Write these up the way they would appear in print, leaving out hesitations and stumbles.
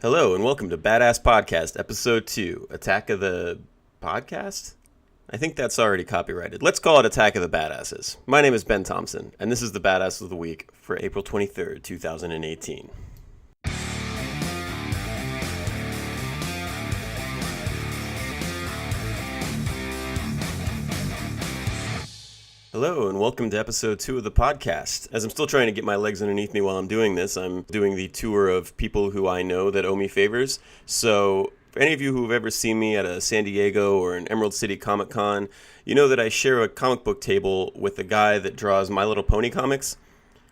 Hello and welcome to Badass Podcast, Episode 2, Attack of the Podcast? I think that's already copyrighted. Let's call it Attack of the Badasses. My name is Ben Thompson, and this is the Badass of the Week for April 23rd, 2018. Hello and welcome to episode 2 of the podcast. As I'm still trying to get my legs underneath me while I'm doing this, I'm doing the tour of people who I know that owe me favors. So for any of you who have ever seen me at a San Diego or an Emerald City Comic Con, you know that I share a comic book table with the guy that draws My Little Pony comics.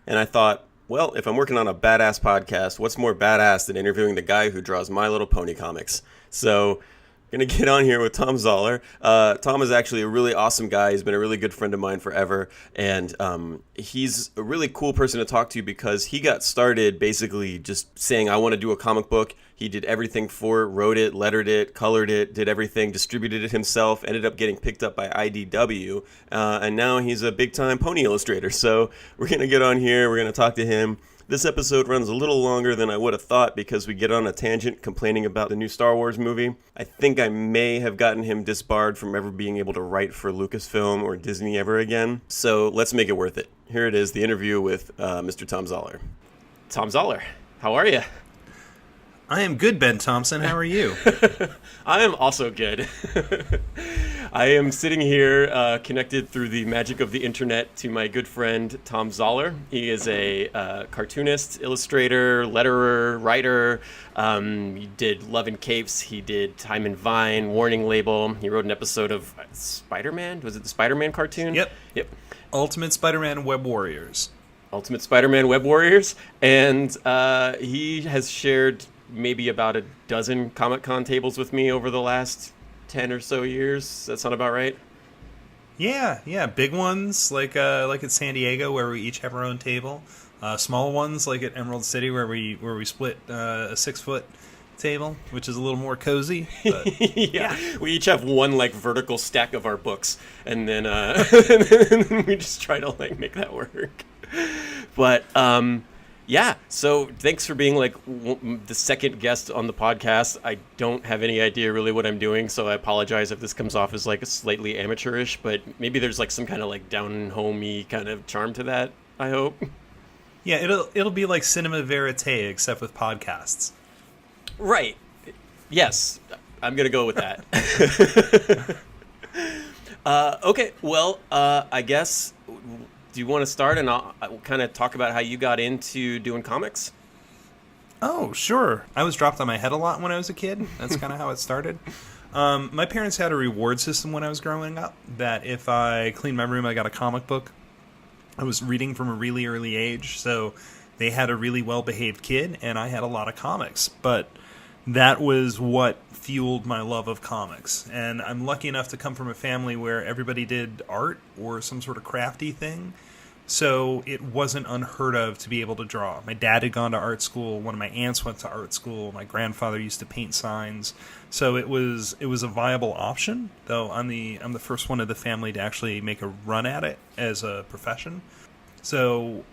And I thought, well, if I'm working on a badass podcast, what's more badass than interviewing the guy who draws My Little Pony comics? So going to get on here with Thom Zahler. Thom is actually a really awesome guy. He's been a really good friend of mine forever. And he's a really cool person to talk to because he got started basically just saying, I want to do a comic book. He did everything for it, wrote it, lettered it, colored it, did everything, distributed it himself, ended up getting picked up by IDW. And now he's a big-time pony illustrator. So we're going to get on here. We're going to talk to him. This episode runs a little longer than I would have thought because we get on a tangent complaining about the new Star Wars movie. I think I may have gotten him disbarred from ever being able to write for Lucasfilm or Disney ever again. So let's make it worth it. Here it is, the interview with Mr. Thom Zahler. Thom Zahler, how are you? I am good, Ben Thompson. How are you? I am also good. I am sitting here connected through the magic of the internet to my good friend Thom Zahler. He is a cartoonist, illustrator, letterer, writer. He did Love and Capes. He did Time and Vine, Warning Label. He wrote an episode of Spider-Man. Was it the Spider-Man cartoon? Yep. Ultimate Spider-Man Web Warriors. Ultimate Spider-Man Web Warriors. And he has shared maybe about a dozen Comic-Con tables with me over the last 10 or so years. Does that sound about right? Yeah, big ones like at San Diego where we each have our own table. Small ones like at Emerald City where we split a 6-foot table, which is a little more cozy. But, yeah, we each have one like vertical stack of our books, and then and then we just try to like make that work. But yeah, so thanks for being like the second guest on the podcast. I don't have any idea really what I'm doing, so I apologize if this comes off as like a slightly amateurish, but maybe there's like some kind of like down-homey kind of charm to that, I hope. Yeah, it'll be like cinema verite except with podcasts. Right. Yes, I'm going to go with that. Okay, well, I guess, do you want to start and I'll kind of talk about how you got into doing comics? Oh, sure. I was dropped on my head a lot when I was a kid. That's kind of how it started. My parents had a reward system when I was growing up that if I cleaned my room, I got a comic book. I was reading from a really early age, so they had a really well-behaved kid, and I had a lot of comics. But that was what fueled my love of comics. And I'm lucky enough to come from a family where everybody did art or some sort of crafty thing. So it wasn't unheard of to be able to draw. My dad had gone to art school. One of my aunts went to art school. My grandfather used to paint signs. So it was a viable option, though I'm the first one of the family to actually make a run at it as a profession. So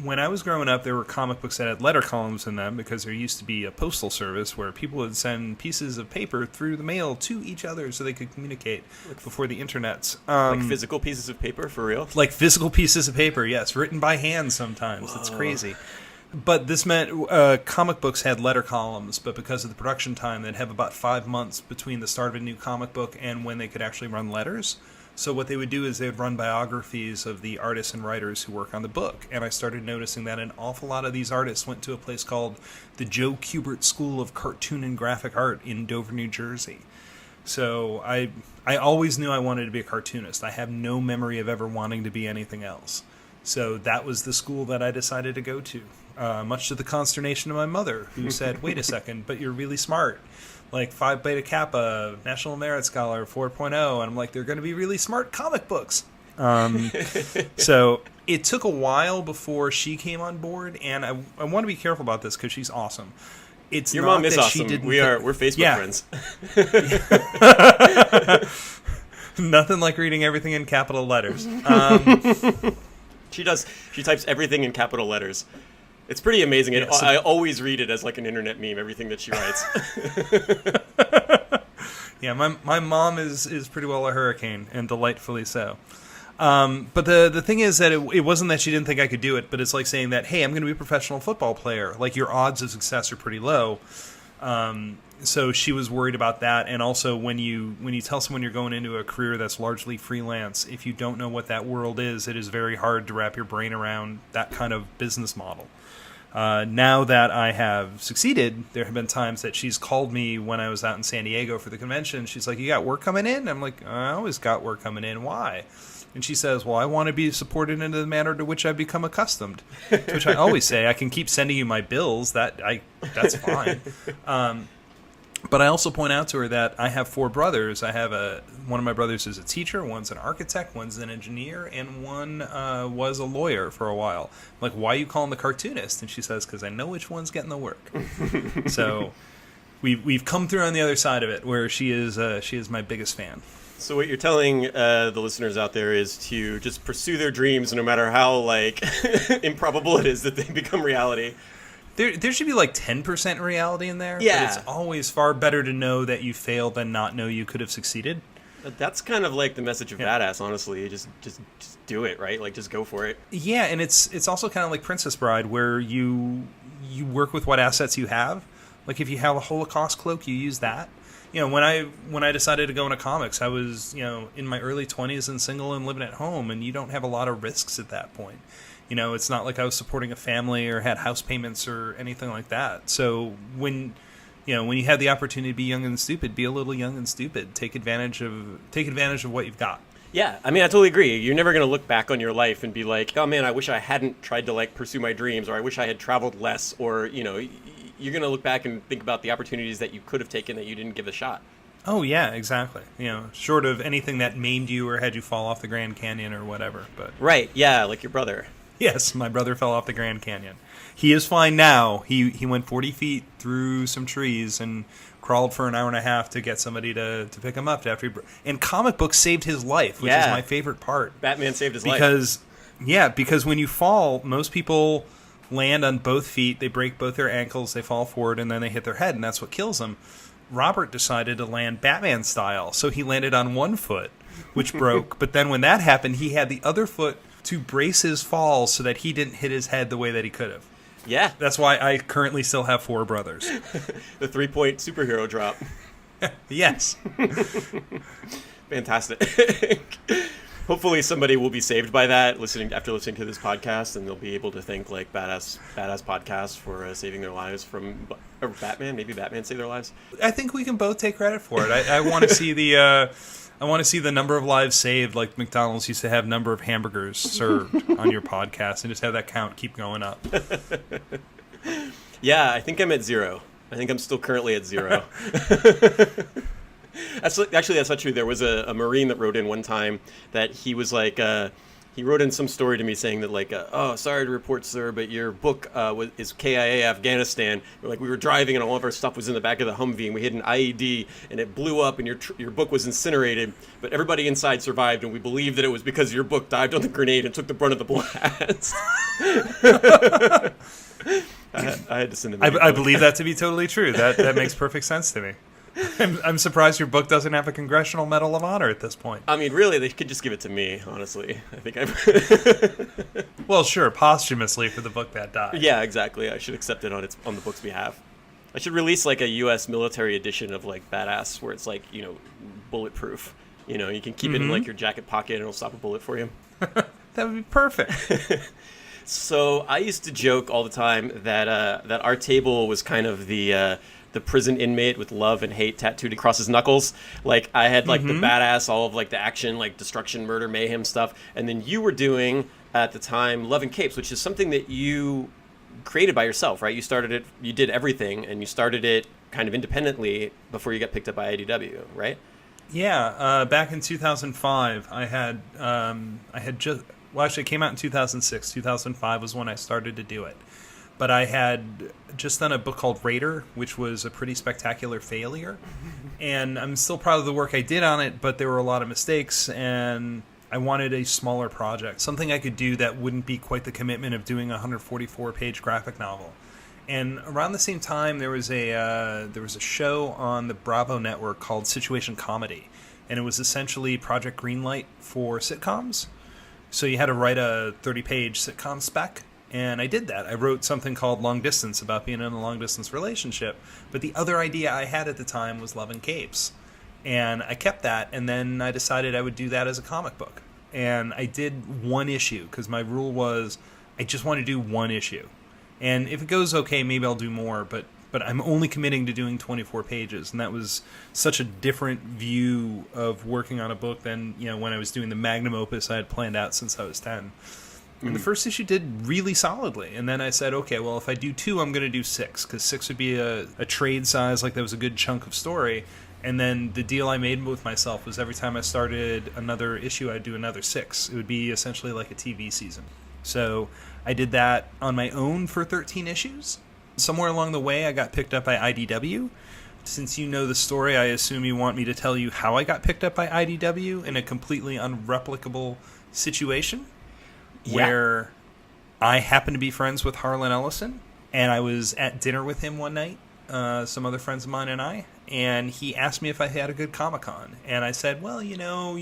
when I was growing up, there were comic books that had letter columns in them because there used to be a postal service where people would send pieces of paper through the mail to each other so they could communicate before the internet. Like physical pieces of paper, for real? Like physical pieces of paper, yes. Written by hand sometimes. Whoa. It's crazy. But this meant comic books had letter columns, but because of the production time, they'd have about 5 months between the start of a new comic book and when they could actually run letters. So what they would do is they would run biographies of the artists and writers who work on the book. And I started noticing that an awful lot of these artists went to a place called the Joe Kubert School of Cartoon and Graphic Art in Dover, New Jersey. So I always knew I wanted to be a cartoonist. I have no memory of ever wanting to be anything else. So that was the school that I decided to go to, much to the consternation of my mother, who said, wait a second, but you're really smart. Like Phi Beta Kappa, National Merit Scholar 4.0, and I'm like, they're going to be really smart comic books. So it took a while before she came on board, and I want to be careful about this because she's awesome. It's Your not mom is that awesome. She didn't We're Facebook friends. Nothing like reading everything in capital letters. She does. She types everything in capital letters. It's pretty amazing. Yeah, so- I always read it as like an internet meme, everything that she writes. Yeah, my mom is pretty well a hurricane, and delightfully so. But the thing is that it wasn't that she didn't think I could do it, but it's like saying that, hey, I'm going to be a professional football player. Like, your odds of success are pretty low. So she was worried about that. And also, when you tell someone you're going into a career that's largely freelance, if you don't know what that world is, it is very hard to wrap your brain around that kind of business model. Now that I have succeeded, there have been times that she's called me when I was out in San Diego for the convention. She's like, you got work coming in? I'm like, I always got work coming in. Why? And she says, well, I want to be supported in the manner to which I've become accustomed. To which I always say, I can keep sending you my bills. That's fine. But I also point out to her that I have 4 brothers. I have one of my brothers is a teacher, one's an architect, one's an engineer, and one was a lawyer for a while. I'm like, why are you calling the cartoonist? And she says, because I know which one's getting the work. So we've come through on the other side of it, where she is my biggest fan. So what you're telling the listeners out there is to just pursue their dreams, no matter how like improbable it is that they become reality. There should be like 10% reality in there. Yeah. But it's always far better to know that you failed than not know you could have succeeded. That's kind of like the message of Badass, honestly. Just do it, right? Like, just go for it. Yeah, and it's also kind of like Princess Bride, where you work with what assets you have. Like, if you have a Holocaust cloak, you use that. You know, when I decided to go into comics, I was, in my early 20s and single and living at home, and you don't have a lot of risks at that point. It's not like I was supporting a family or had house payments or anything like that. So when you have the opportunity to be young and stupid, be a little young and stupid. Take advantage of what you've got. Yeah, I mean, I totally agree. You're never going to look back on your life and be like, oh man, I wish I hadn't tried to like pursue my dreams, or I wish I had traveled less, or, you're going to look back and think about the opportunities that you could have taken that you didn't give a shot. Oh, yeah, exactly. Short of anything that maimed you or had you fall off the Grand Canyon or whatever. But right, yeah, like your brother. Yes, my brother fell off the Grand Canyon. He is fine now. He went 40 feet through some trees and crawled for an hour and a half to get somebody to pick him up. And comic books saved his life, which is my favorite part. Batman saved his life. Because when you fall, most people land on both feet, they break both their ankles, they fall forward, and then they hit their head, and that's what kills them. Robert decided to land Batman style, so he landed on one foot, which broke. But then when that happened, he had the other foot to brace his fall so that he didn't hit his head the way that he could have. Yeah. That's why I currently still have 4 brothers. The 3-point superhero drop. Yes. Fantastic. Hopefully somebody will be saved by that after listening to this podcast, and they'll be able to thank like badass podcast for saving their lives from Batman. Maybe Batman saved their lives. I think we can both take credit for it. I want to see the number of lives saved, like McDonald's used to have number of hamburgers served on your podcast, and just have that count keep going up. Yeah, I think I'm at 0. I think I'm still currently at 0. That's not true. There was a Marine that wrote in one time that he was like, he wrote in some story to me saying that like, oh, sorry to report, sir, but your book is KIA Afghanistan. Like, we were driving and all of our stuff was in the back of the Humvee, and we hit an IED and it blew up and your book was incinerated, but everybody inside survived, and we believe that it was because your book dived on the grenade and took the brunt of the blast. I had to send him. I believe that to be totally true. That makes perfect sense to me. I'm surprised your book doesn't have a Congressional Medal of Honor at this point. I mean, really, they could just give it to me, honestly. I think Well, sure, posthumously for the book that died. Yeah, exactly. I should accept it on the book's behalf. I should release like a U.S. military edition of like Badass, where it's like, bulletproof. You can keep it in like your jacket pocket and it'll stop a bullet for you. That would be perfect. So I used to joke all the time that our table was kind of the prison inmate with love and hate tattooed across his knuckles. Like, I had like the badass, all of like the action, like destruction, murder, mayhem stuff, and then you were doing at the time Love and Capes, which is something that you created by yourself, right? You started it, you did everything, and you started it kind of independently before you got picked up by IDW, right? Yeah, back in 2005, I had just, well, actually, it came out in 2006. 2005 was when I started to do it. But I had just done a book called Raider, which was a pretty spectacular failure. And I'm still proud of the work I did on it, but there were a lot of mistakes, and I wanted a smaller project, something I could do that wouldn't be quite the commitment of doing a 144-page graphic novel. And around the same time, there was a show on the Bravo network called Situation Comedy, and it was essentially Project Greenlight for sitcoms. So you had to write a 30-page sitcom spec, and I did that. I wrote something called Long Distance about being in a long-distance relationship, but the other idea I had at the time was Love and Capes. And I kept that, and then I decided I would do that as a comic book. And I did one issue, because my rule was I just want to do one issue. And if it goes okay, maybe I'll do more, but I'm only committing to doing 24 pages. And that was such a different view of working on a book than, when I was doing the magnum opus I had planned out since I was 10. And the first issue did really solidly. And then I said, okay, well, if I do 2, I'm going to do 6, because 6 would be a trade size, like that was a good chunk of story. And then the deal I made with myself was every time I started another issue, I'd do another 6. It would be essentially like a TV season. So I did that on my own for 13 issues. Somewhere along the way, I got picked up by IDW. Since you know the story, I assume you want me to tell you how I got picked up by IDW in a completely unreplicable situation. Yeah. Where I happened to be friends with Harlan Ellison, and I was at dinner with him one night, some other friends of mine and I, and he asked me if I had a good Comic-Con, and I said, well, you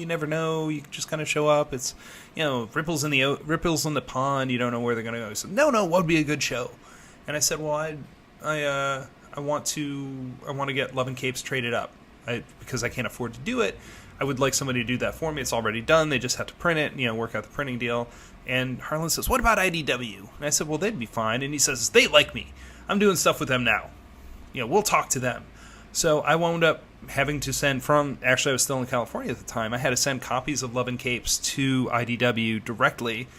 never know, you just kind of show up, it's, ripples in the pond, you don't know where they're going to go. He said, no, what would be a good show? And I said, well, I want to get Love and Capes traded up, because I can't afford to do it. I would like somebody to do that for me. It's already done. They just have to print it, work out the printing deal. And Harlan says, what about IDW? And I said, well, they'd be fine. And he says, they like me. I'm doing stuff with them now. We'll talk to them. So I wound up having to send actually I was still in California at the time, I had to send copies of Love and Capes to IDW directly.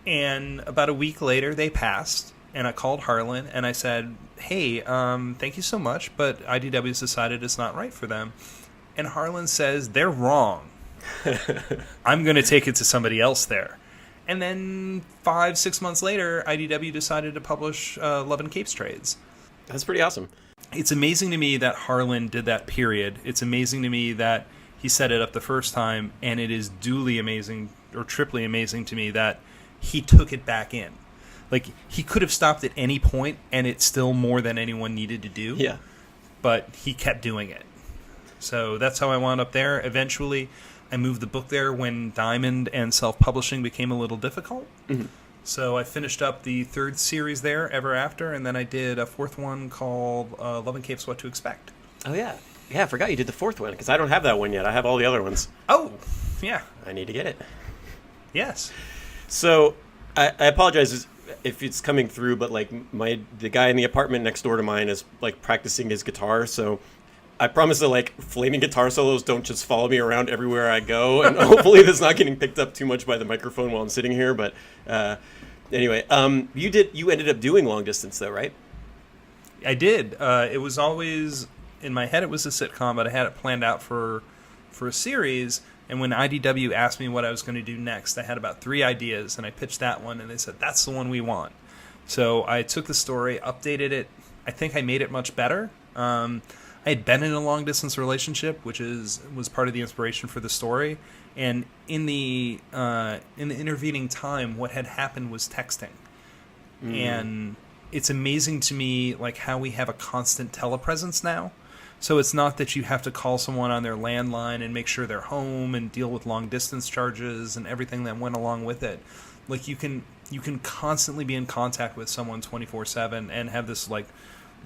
And about a week later, they passed. And I called Harlan and I said, hey, thank you so much, but IDW's decided it's not right for them. And Harlan says, they're wrong. I'm going to take it to somebody else there. And then 5-6 months later, IDW decided to publish Love and Capes trades. That's pretty awesome. It's amazing to me that Harlan did that, period. It's amazing to me that he set it up the first time, and it is duly amazing, or triply amazing to me, that he took it back in. Like, he could have stopped at any point, and it's still more than anyone needed to do. Yeah. But he kept doing it. So that's how I wound up there. Eventually, I moved the book there when Diamond and self-publishing became a little difficult. Mm-hmm. So I finished up the 3rd series there, Ever After, and then I did a 4th one called Love and Capes, What to Expect. Oh, yeah. Yeah, I forgot you did the 4th one, because I don't have that one yet. I have all the other ones. Oh, yeah. I need to get it. Yes. So, I apologize if it's coming through, but, like, the guy in the apartment next door to mine is, like, practicing his guitar, so I promise that, like, flaming guitar solos don't just follow me around everywhere I go, and hopefully that's not getting picked up too much by the microphone while I'm sitting here, but anyway, you ended up doing Long Distance, though, right? I did. It was always, in my head it was a sitcom, but I had it planned out for a series, and when IDW asked me what I was going to do next, I had about 3 ideas, and I pitched that one, and they said, that's the one we want. So I took the story, updated it. I think I made it much better. I had been in a long-distance relationship, which was part of the inspiration for the story. And in the intervening time, what had happened was texting. Mm. And it's amazing to me, like, how we have a constant telepresence now. So it's not that you have to call someone on their landline and make sure they're home and deal with long-distance charges and everything that went along with it. Like, you can constantly be in contact with someone 24/7 and have this, like,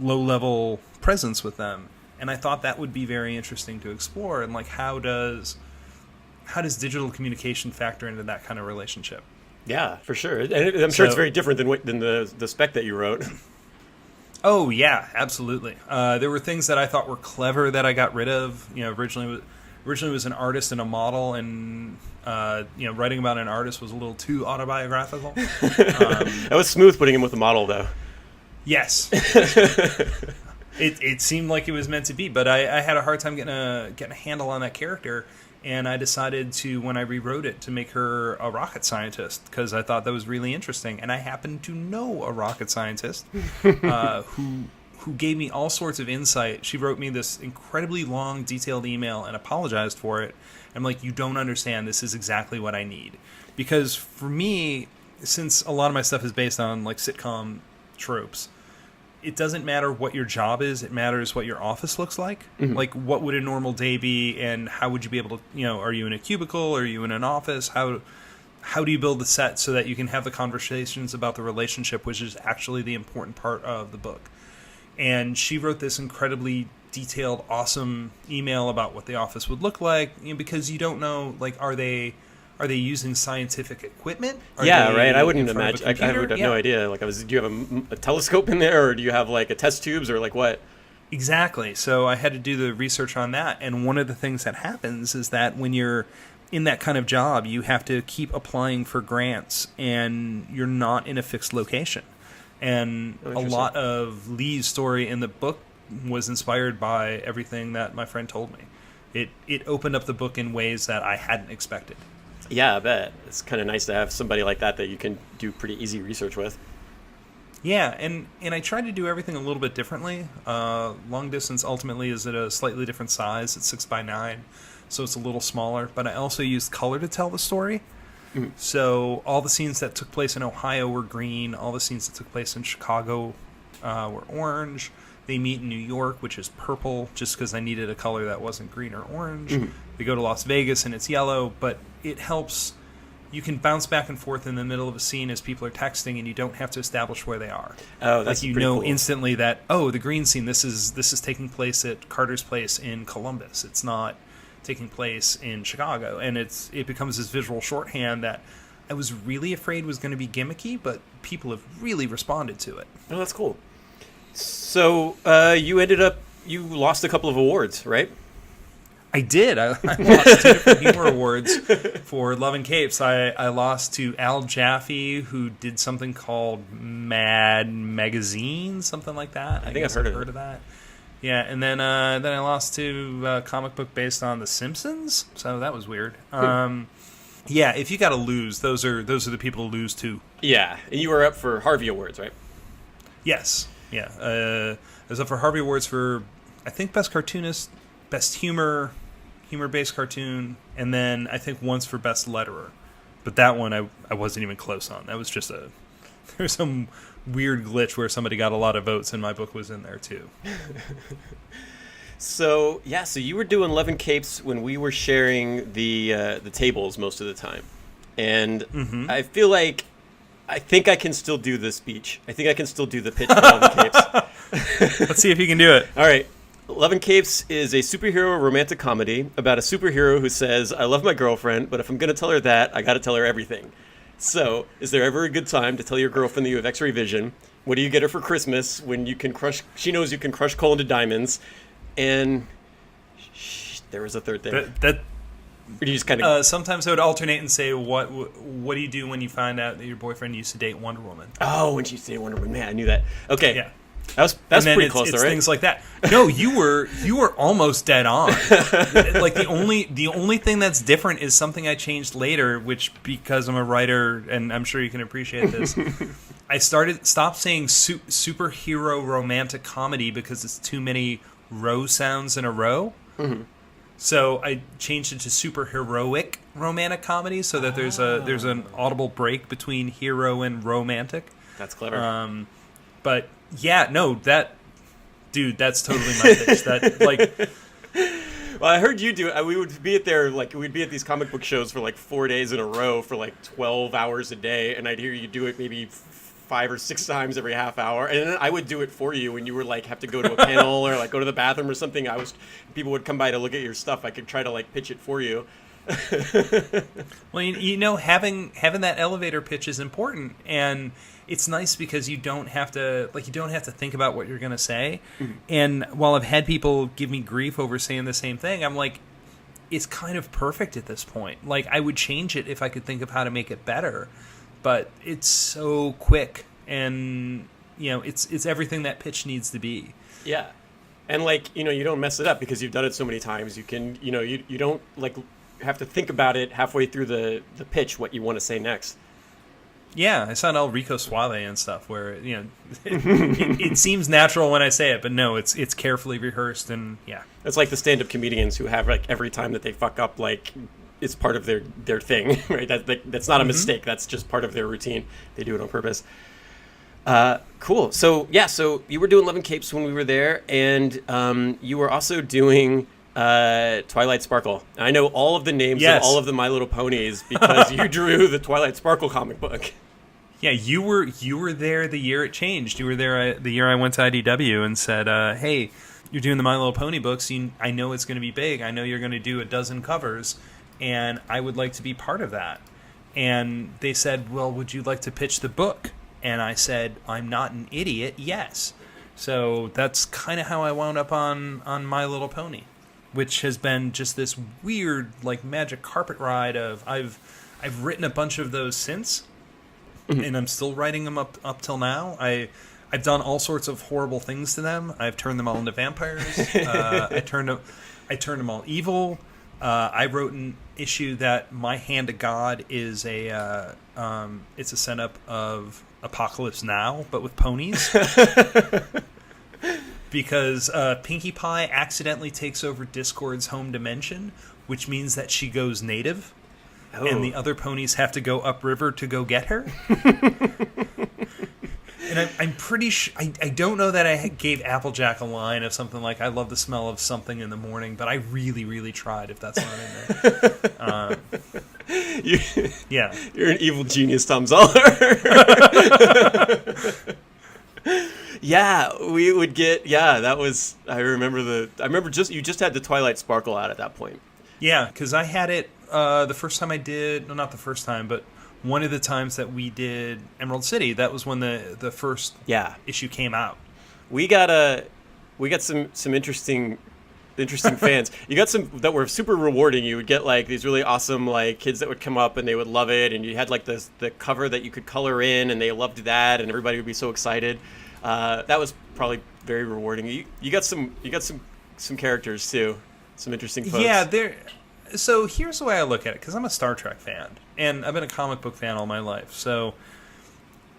low-level presence with them. And I thought that would be very interesting to explore. And, like, how does digital communication factor into that kind of relationship? Yeah, for sure. And I'm sure it's very different than the spec that you wrote. Oh, yeah, absolutely. There were things that I thought were clever that I got rid of. Originally it was an artist and a model, and writing about an artist was a little too autobiographical. That was smooth putting him with a model, though. Yes. It seemed like it was meant to be, but I had a hard time getting a handle on that character, and I decided to, when I rewrote it, to make her a rocket scientist, because I thought that was really interesting. And I happened to know a rocket scientist who who gave me all sorts of insight. She wrote me this incredibly long, detailed email and apologized for it. I'm like, you don't understand. This is exactly what I need. Because for me, since a lot of my stuff is based on like sitcom tropes, it doesn't matter what your job is. It matters what your office looks like. Mm-hmm. Like, what would a normal day be, and how would you be able to, are you in a cubicle? Are you in an office? How do you build the set so that you can have the conversations about the relationship, which is actually the important part of the book? And she wrote this incredibly detailed, awesome email about what the office would look like, because you don't know, like, are they using scientific equipment? Right. I wouldn't imagine. I would have no idea. Like, do you have a telescope in there, or do you have like a test tubes, or like what? Exactly. So I had to do the research on that. And one of the things that happens is that when you're in that kind of job, you have to keep applying for grants, and you're not in a fixed location. And a lot of Lee's story in the book was inspired by everything that my friend told me. It opened up the book in ways that I hadn't expected. Yeah, I bet. It's kind of nice to have somebody like that you can do pretty easy research with. Yeah, and I tried to do everything a little bit differently. Long distance ultimately is at a slightly different size. It's 6x9, so it's a little smaller. But I also used color to tell the story. Mm-hmm. So all the scenes that took place in Ohio were green. All the scenes that took place in Chicago were orange. They meet in New York, which is purple, just because I needed a color that wasn't green or orange. Mm-hmm. They go to Las Vegas, and it's yellow, but it helps. You can bounce back and forth in the middle of a scene as people are texting, and you don't have to establish where they are. Oh, that's like, cool. Instantly that, the green scene, this is taking place at Carter's place in Columbus. It's not taking place in Chicago, and it becomes this visual shorthand that I was really afraid was going to be gimmicky, but people have really responded to it. Oh, that's cool. So you lost a couple of awards, right? I did. I lost 2 different humor awards for Love and Capes. I lost to Al Jaffe, who did something called Mad Magazine, something like that. I think I've heard of that. Yeah, and then I lost to a comic book based on The Simpsons, so that was weird. Yeah, if you got to lose, those are the people to lose to. Yeah, and you were up for Harvey Awards, right? Yes. Yeah. I was up for Harvey Awards for, I think, Best Cartoonist, Best Humor-based cartoon, and then I think once for Best Letterer. But that one I wasn't even close on. That was just there's some weird glitch where somebody got a lot of votes and my book was in there too. So you were doing Love and Capes when we were sharing the tables most of the time. And mm-hmm. I think I can still do the speech. I think I can still do the pitch for Love and Capes. Let's see if you can do it. All right. Love and Capes is a superhero romantic comedy about a superhero who says, I love my girlfriend, but if I'm going to tell her that, I got to tell her everything. So, is there ever a good time to tell your girlfriend that you have X-ray vision? What do you get her for Christmas when she knows you can crush coal into diamonds? And there was a third thing. Or do you just kind of... sometimes I would alternate and say, what do you do when you find out that your boyfriend used to date Wonder Woman? Oh, when she used to date Wonder Woman. Man, I knew that. Okay. Yeah. That's pretty close, though, right? Things like that. No, you were almost dead on. Like the only thing that's different is something I changed later, which, because I'm a writer and I'm sure you can appreciate this, I stopped saying superhero romantic comedy because it's too many row sounds in a row. Mm-hmm. So I changed it to superheroic romantic comedy, so that there's an audible break between hero and romantic. That's clever. But yeah, no, that's totally my pitch. That, like, well, I heard you do it. We would be we'd be at these comic book shows for like 4 days in a row for like 12 hours a day, and I'd hear you do it maybe 5 or 6 times every half hour, and then I would do it for you when you were like have to go to a panel or like go to the bathroom or something. People would come by to look at your stuff. I could try to like pitch it for you. Well, having that elevator pitch is important, and it's nice because you don't have to think about what you're going to say. Mm-hmm. And while I've had people give me grief over saying the same thing, I'm like, it's kind of perfect at this point. Like, I would change it if I could think of how to make it better, but it's so quick, and it's everything that pitch needs to be. Yeah. And like, you don't mess it up because you've done it so many times. You can, you don't like have to think about it halfway through the pitch what you want to say next. Yeah, I sound all Rico Suave and stuff. Where it seems natural when I say it, but no, it's carefully rehearsed, and yeah, It's like the stand-up comedians who have like every time that they fuck up, like it's part of their thing, right? That's not a mistake. That's just part of their routine. They do it on purpose. Cool. So you were doing Love and Capes when we were there, and you were also doing Twilight Sparkle. I know all of the names of all of the My Little Ponies because you drew the Twilight Sparkle comic book. Yeah, you were there the year it changed. You were there the year I went to IDW and said, "Hey, you're doing the My Little Pony books. I know it's going to be big. I know you're going to do a dozen covers, and I would like to be part of that." And they said, "Well, would you like to pitch the book?" And I said, "I'm not an idiot. Yes." So that's kind of how I wound up on My Little Pony, which has been just this weird like magic carpet ride of I've written a bunch of those since. And I'm still writing them up till now. I've done all sorts of horrible things to them. I've turned them all into vampires. I turned them all evil. I wrote an issue that my hand to God is it's a setup of Apocalypse Now, but with ponies. Because Pinkie Pie accidentally takes over Discord's home dimension, which means that she goes native. Oh. And the other ponies have to go upriver to go get her. And I'm pretty sure... I don't know that I gave Applejack a line of something like, I love the smell of something in the morning, but I really, really tried if that's not in there. Yeah. You're an evil genius, Thom Zahler. Yeah, we would get... Yeah, that was... I remember you just had the Twilight Sparkle out at that point. Yeah, because I had it... the first time I did, no, not the first time, but one of the times that we did Emerald City, that was when the first issue came out. We got some interesting fans. You got some that were super rewarding. You would get like these really awesome like kids that would come up and they would love it, and you had like the cover that you could color in, and they loved that, and everybody would be so excited. That was probably very rewarding. You got some characters too, some interesting folks. Yeah, So here's the way I look at it, because I'm a Star Trek fan, and I've been a comic book fan all my life. So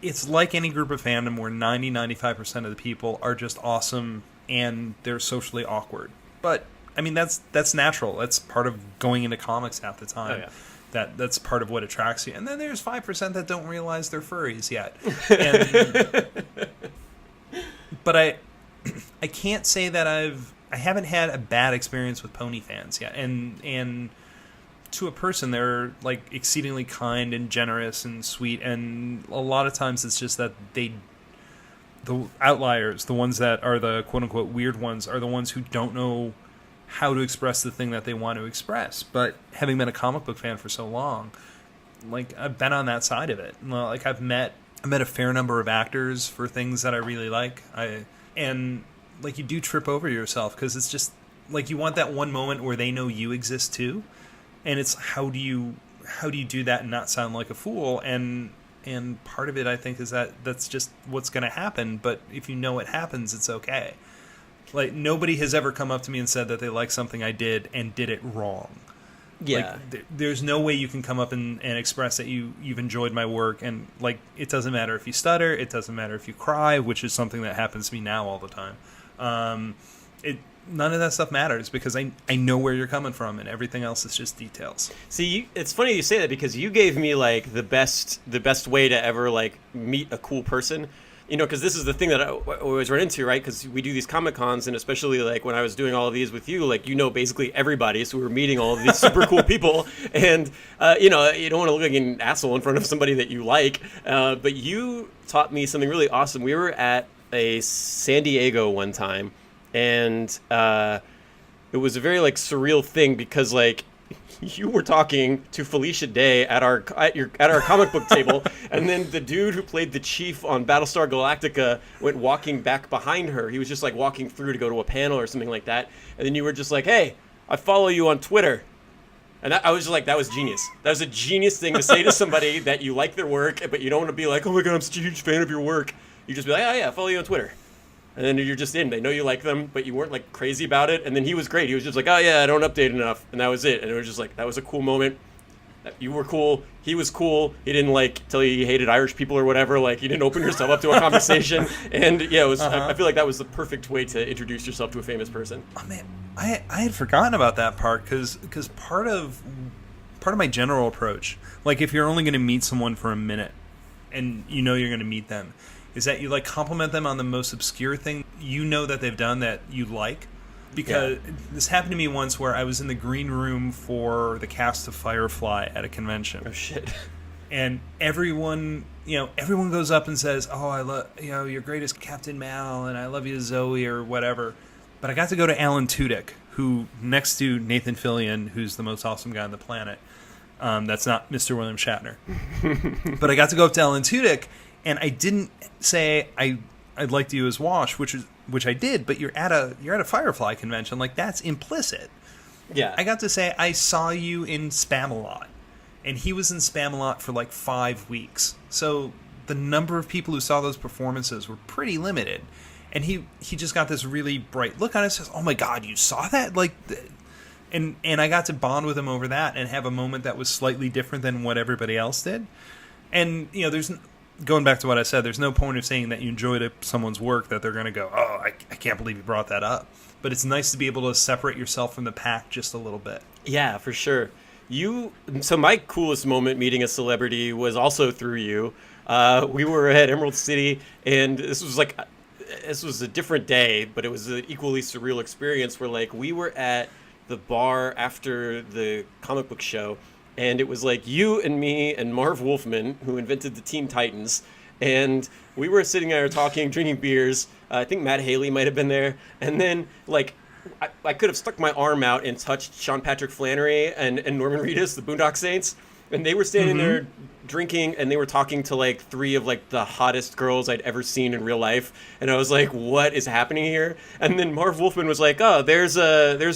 it's like any group of fandom where 90-95% of the people are just awesome and they're socially awkward. But, I mean, that's natural. That's part of going into comics half the time. Oh, yeah. That's part of what attracts you. And then there's 5% that don't realize they're furries yet. But I can't say that I haven't had a bad experience with pony fans yet, and to a person they're like exceedingly kind and generous and sweet, and a lot of times it's just that the outliers, the ones that are the quote unquote weird ones, are the ones who don't know how to express the thing that they want to express. But having been a comic book fan for so long, like I've been on that side of it. Like I met a fair number of actors for things that I really like. Like you do trip over yourself because it's just like you want that one moment where they know you exist too, and it's how do you do that and not sound like a fool? And part of it I think is that's just what's going to happen. But if you know it happens, it's okay. Like nobody has ever come up to me and said that they like something I did and did it wrong. Yeah, like, there's no way you can come up and express that you've enjoyed my work, and like it doesn't matter if you stutter, it doesn't matter if you cry, which is something that happens to me now all the time. None of that stuff matters because I know where you're coming from, and everything else is just details. See, it's funny you say that because you gave me like the best way to ever like meet a cool person. You know, because this is the thing that I always run into, right? Because we do these Comic Cons, and especially like when I was doing all of these with you, like basically everybody. So we were meeting all of these super cool people, and you don't want to look like an asshole in front of somebody that you like. But you taught me something really awesome. We were at a San Diego one time, and it was a very like surreal thing because like you were talking to Felicia Day at our comic book table, and then the dude who played the chief on Battlestar Galactica went walking back behind her. He was just like walking through to go to a panel or something like that, and then you were just like, "Hey, I follow you on Twitter." And I was just like, that was genius. That was a genius thing to say to somebody that you like their work, but you don't want to be like, "Oh my God, I'm such a huge fan of your work." You just be like, "Oh yeah, I follow you on Twitter." And then you're just in. They know you like them, but you weren't like crazy about it. And then he was great. He was just like, "Oh yeah, I don't update enough." And that was it. And it was just like, that was a cool moment. You were cool. He was cool. He didn't like tell you he hated Irish people or whatever. Like, you didn't open yourself up to a conversation. And yeah, it was. I feel like that was the perfect way to introduce yourself to a famous person. Oh man, I had forgotten about that part because part of my general approach, like if you're only going to meet someone for a minute, and you know you're going to meet them, is that you like compliment them on the most obscure thing you know that they've done that you like. Because this happened to me once where I was in the green room for the cast of Firefly at a convention. Oh shit! And everyone goes up and says, "Oh, I love you're great as Captain Mal, and I love you, Zoe, or whatever." But I got to go to Alan Tudyk, who next to Nathan Fillion, who's the most awesome guy on the planet. That's not Mr. William Shatner. But I got to go up to Alan Tudyk, and I didn't say I'd liked you as Wash, which I did, but you're at a Firefly convention, like that's implicit. Yeah. I got to say I saw you in Spamalot, and he was in Spamalot for like 5 weeks. So the number of people who saw those performances were pretty limited. And he just got this really bright look on it, says, "Oh my God, you saw that?" Like, and I got to bond with him over that and have a moment that was slightly different than what everybody else did. And there's, going back to what I said, there's no point of saying that you enjoyed someone's work that they're going to go, "Oh, I can't believe you brought that up." But it's nice to be able to separate yourself from the pack just a little bit. Yeah, for sure. So my coolest moment meeting a celebrity was also through you. We were at Emerald City, and this was a different day, but it was an equally surreal experience where like we were at the bar after the comic book show, and it was like you and me and Marv Wolfman, who invented the Teen Titans, and we were sitting there talking, drinking beers. I think Matt Haley might have been there, and then like I could have stuck my arm out and touched Sean Patrick Flannery and Norman Reedus, the Boondock Saints, and they were standing there drinking, and they were talking to like 3 of like the hottest girls I'd ever seen in real life, and I was like, what is happening here? And then Marv Wolfman was like, oh, there's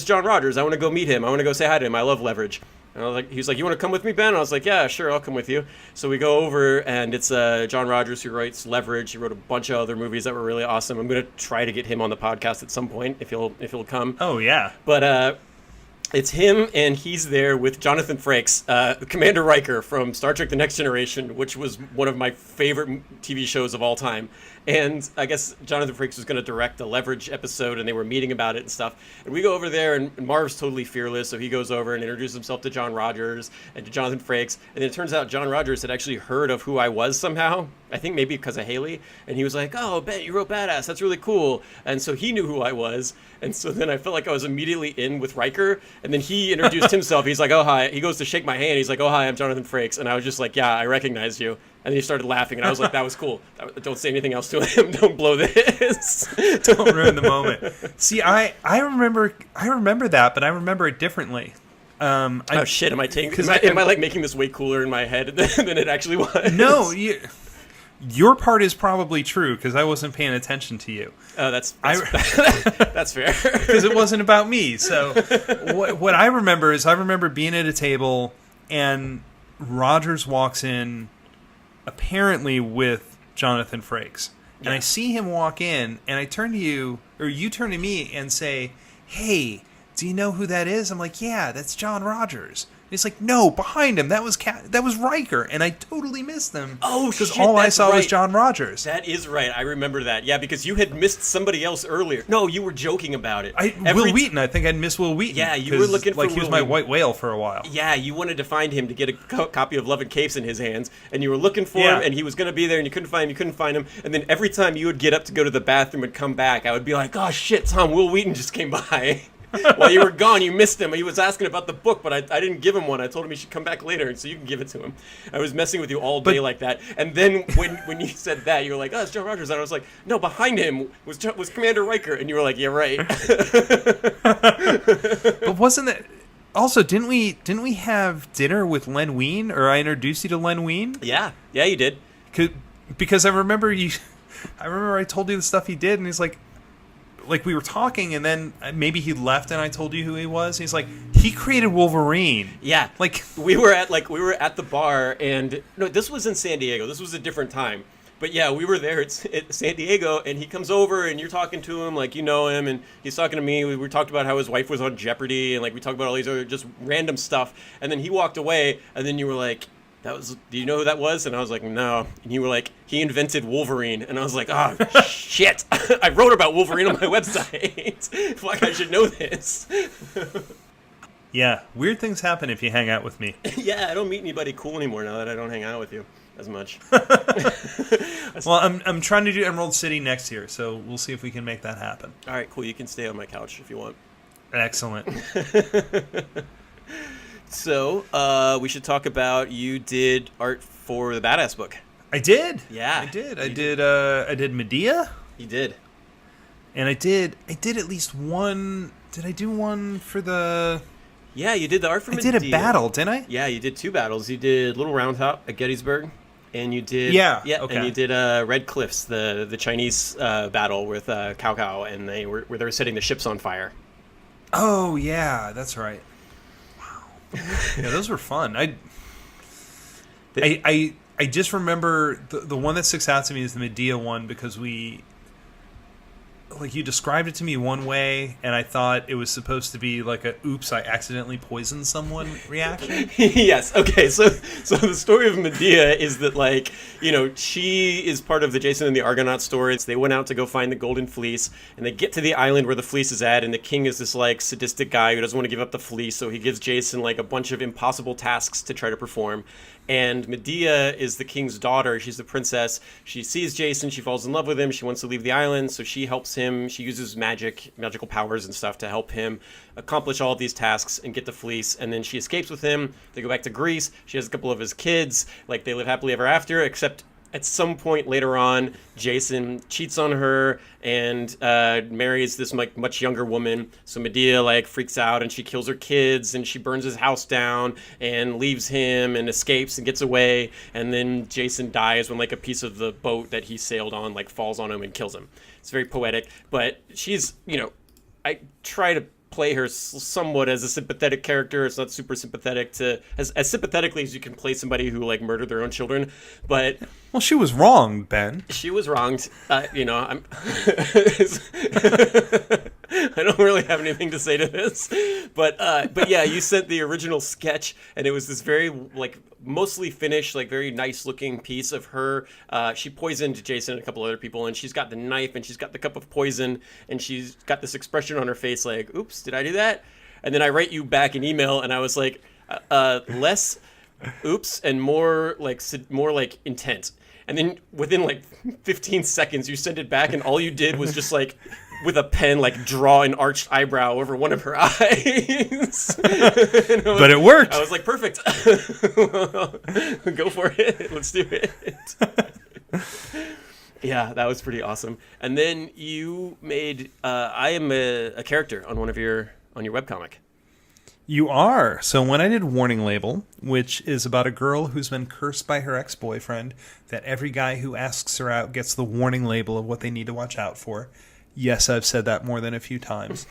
John Rogers, I want to go meet him, I want to go say hi to him, I love Leverage. And I was like, he was like, you want to come with me, Ben? And I was like, yeah, sure, I'll come with you. So we go over, and it's John Rogers, who writes Leverage. He wrote a bunch of other movies that were really awesome. I'm going to try to get him on the podcast at some point if he'll come. Oh yeah. But it's him, and he's there with Jonathan Frakes, Commander Riker from Star Trek The Next Generation, which was one of my favorite TV shows of all time. And I guess Jonathan Frakes was going to direct a Leverage episode, and they were meeting about it and stuff. And we go over there, and Marv's totally fearless, so he goes over and introduces himself to John Rogers and to Jonathan Frakes. And then it turns out John Rogers had actually heard of who I was somehow. I think maybe because of Haley. And he was like, oh, Ben, you wrote Badass. That's really cool. And so he knew who I was. And so then I felt like I was immediately in with Riker. And then he introduced himself. He's like, oh, hi. He goes to shake my hand. He's like, oh, hi, I'm Jonathan Frakes. And I was just like, yeah, I recognize you. And then he started laughing, and I was like, that was cool. Don't say anything else to him. Don't blow this. Don't ruin the moment. See, I remember that, but I remember it differently. Oh shit! Am I like making this way cooler in my head than it actually was? No, your part is probably true because I wasn't paying attention to you. Oh, that's fair. Because it wasn't about me. So what I remember is being at a table, and Rogers walks in, apparently with Jonathan Frakes. And I see him walk in, and I turn to you, or you turn to me and say, hey, do you know who that is? I'm like, yeah, that's John Rogers. And he's like, no, behind him, that was Riker. And I totally missed them. Oh, because all I saw was John Rogers. That is right. I remember that. Yeah, because you had missed somebody else earlier. No, you were joking about it. Will Wheaton. I think I'd missed Will Wheaton. Yeah, you were looking for he was my white whale for a while. Yeah, you wanted to find him to get a copy of Love and Capes in his hands, and you were looking for him, and he was going to be there, and you couldn't find him, and then every time you would get up to go to the bathroom and come back, I would be like, oh shit, Tom, Will Wheaton just came by. While you were gone, you missed him. He was asking about the book, but I didn't give him one. I told him he should come back later, so you can give it to him. I was messing with you all day like that. And then when you said that, you were like, oh, it's John Rogers. And I was like, no, behind him was Commander Riker. And you were like, yeah, right. But wasn't that... Also, didn't we have dinner with Len Wein? Or I introduced you to Len Wein? Yeah, you did. Because I remember I told you the stuff he did, and he's like we were talking, and then maybe he left, and I told you who he was. He's like, he created Wolverine. Yeah, we were at the bar, and no, this was in San Diego. This was a different time. But yeah, we were there at San Diego, and he comes over, and you're talking to him like you know him, and he's talking to me. We talked about how his wife was on Jeopardy, and like we talked about all these other just random stuff. And then he walked away, and then you were like, do you know who that was? And I was like, no. And you were like, he invented Wolverine. And I was like, oh, shit. I wrote about Wolverine on my website. Like, I should know this. Yeah, weird things happen if you hang out with me. Yeah, I don't meet anybody cool anymore now that I don't hang out with you as much. Well, I'm trying to do Emerald City next year, so we'll see if we can make that happen. All right, cool. You can stay on my couch if you want. Excellent. So, we should talk about you did art for the Badass book. I did. Yeah. I did. I did Medea. You did. And I did at least one. Did I do one for the... Yeah, you did the art for Medea. I did a battle, didn't I? Yeah, you did 2 battles. You did Little Round Top at Gettysburg, and you did okay. and you did Red Cliffs, the Chinese battle with Cao Cao, and they were setting the ships on fire. Oh yeah, that's right. Wow. Yeah, those were fun. I just remember the one that sticks out to me is the Medea one because you described it to me one way, and I thought it was supposed to be like a "oops, I accidentally poisoned someone" reaction. Yes. Okay. So the story of Medea is that, like, you know, she is part of the Jason and the Argonaut story. They went out to go find the Golden Fleece, and they get to the island where the fleece is at, and the king is this like sadistic guy who doesn't want to give up the fleece, so he gives Jason like a bunch of impossible tasks to try to perform. And Medea is the king's daughter. She's the princess. She sees Jason. She falls in love with him. She wants to leave the island, so she helps him. She uses magical powers and stuff to help him accomplish all of these tasks and get the fleece. And then she escapes with him. They go back to Greece. She has a couple of his kids. Like, they live happily ever after, except at some point later on, Jason cheats on her and marries this like much younger woman. So Medea like freaks out and she kills her kids and she burns his house down and leaves him and escapes and gets away. And then Jason dies when like a piece of the boat that he sailed on like falls on him and kills him. It's very poetic, but she's, you know, I try to play her somewhat as a sympathetic character. It's not super sympathetic to as sympathetically as you can play somebody who like murdered their own children, but well, she was wrong, Ben. She was wronged. You know, I don't really have anything to say to this, but yeah, you sent the original sketch, and it was this very like mostly finished, like very nice looking piece of her. She poisoned Jason and a couple other people, and she's got the knife and she's got the cup of poison, and she's got this expression on her face like, "Oops, did I do that?" And then I write you back an email, and I was like, less oops and more like intent. And then within like 15 seconds, you sent it back, and all you did was just like, with a pen, like draw an arched eyebrow over one of her eyes. But it worked. I was like, perfect. Go for it. Let's do it. Yeah, that was pretty awesome. And then you made, I am a character on on your webcomic. You are. So when I did Warning Label, which is about a girl who's been cursed by her ex-boyfriend, that every guy who asks her out gets the warning label of what they need to watch out for. Yes, I've said that more than a few times.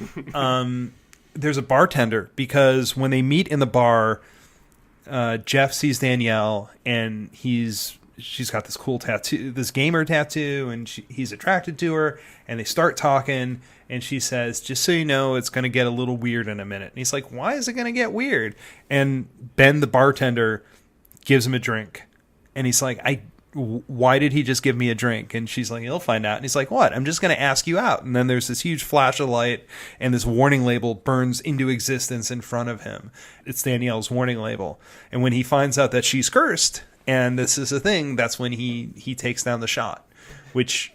There's a bartender, because when they meet in the bar, Jeff sees Danielle, and she's got this cool tattoo, this gamer tattoo, and he's attracted to her, and they start talking, and she says, "Just so you know, it's going to get a little weird in a minute." And he's like, "Why is it going to get weird?" And Ben, the bartender, gives him a drink, and he's like, "Why did he just give me a drink?" And she's like, "You'll find out." And he's like, "What? I'm just going to ask you out." And then there's this huge flash of light, and this warning label burns into existence in front of him. It's Danielle's warning label. And when he finds out that she's cursed, and this is a thing, that's when he takes down the shot, which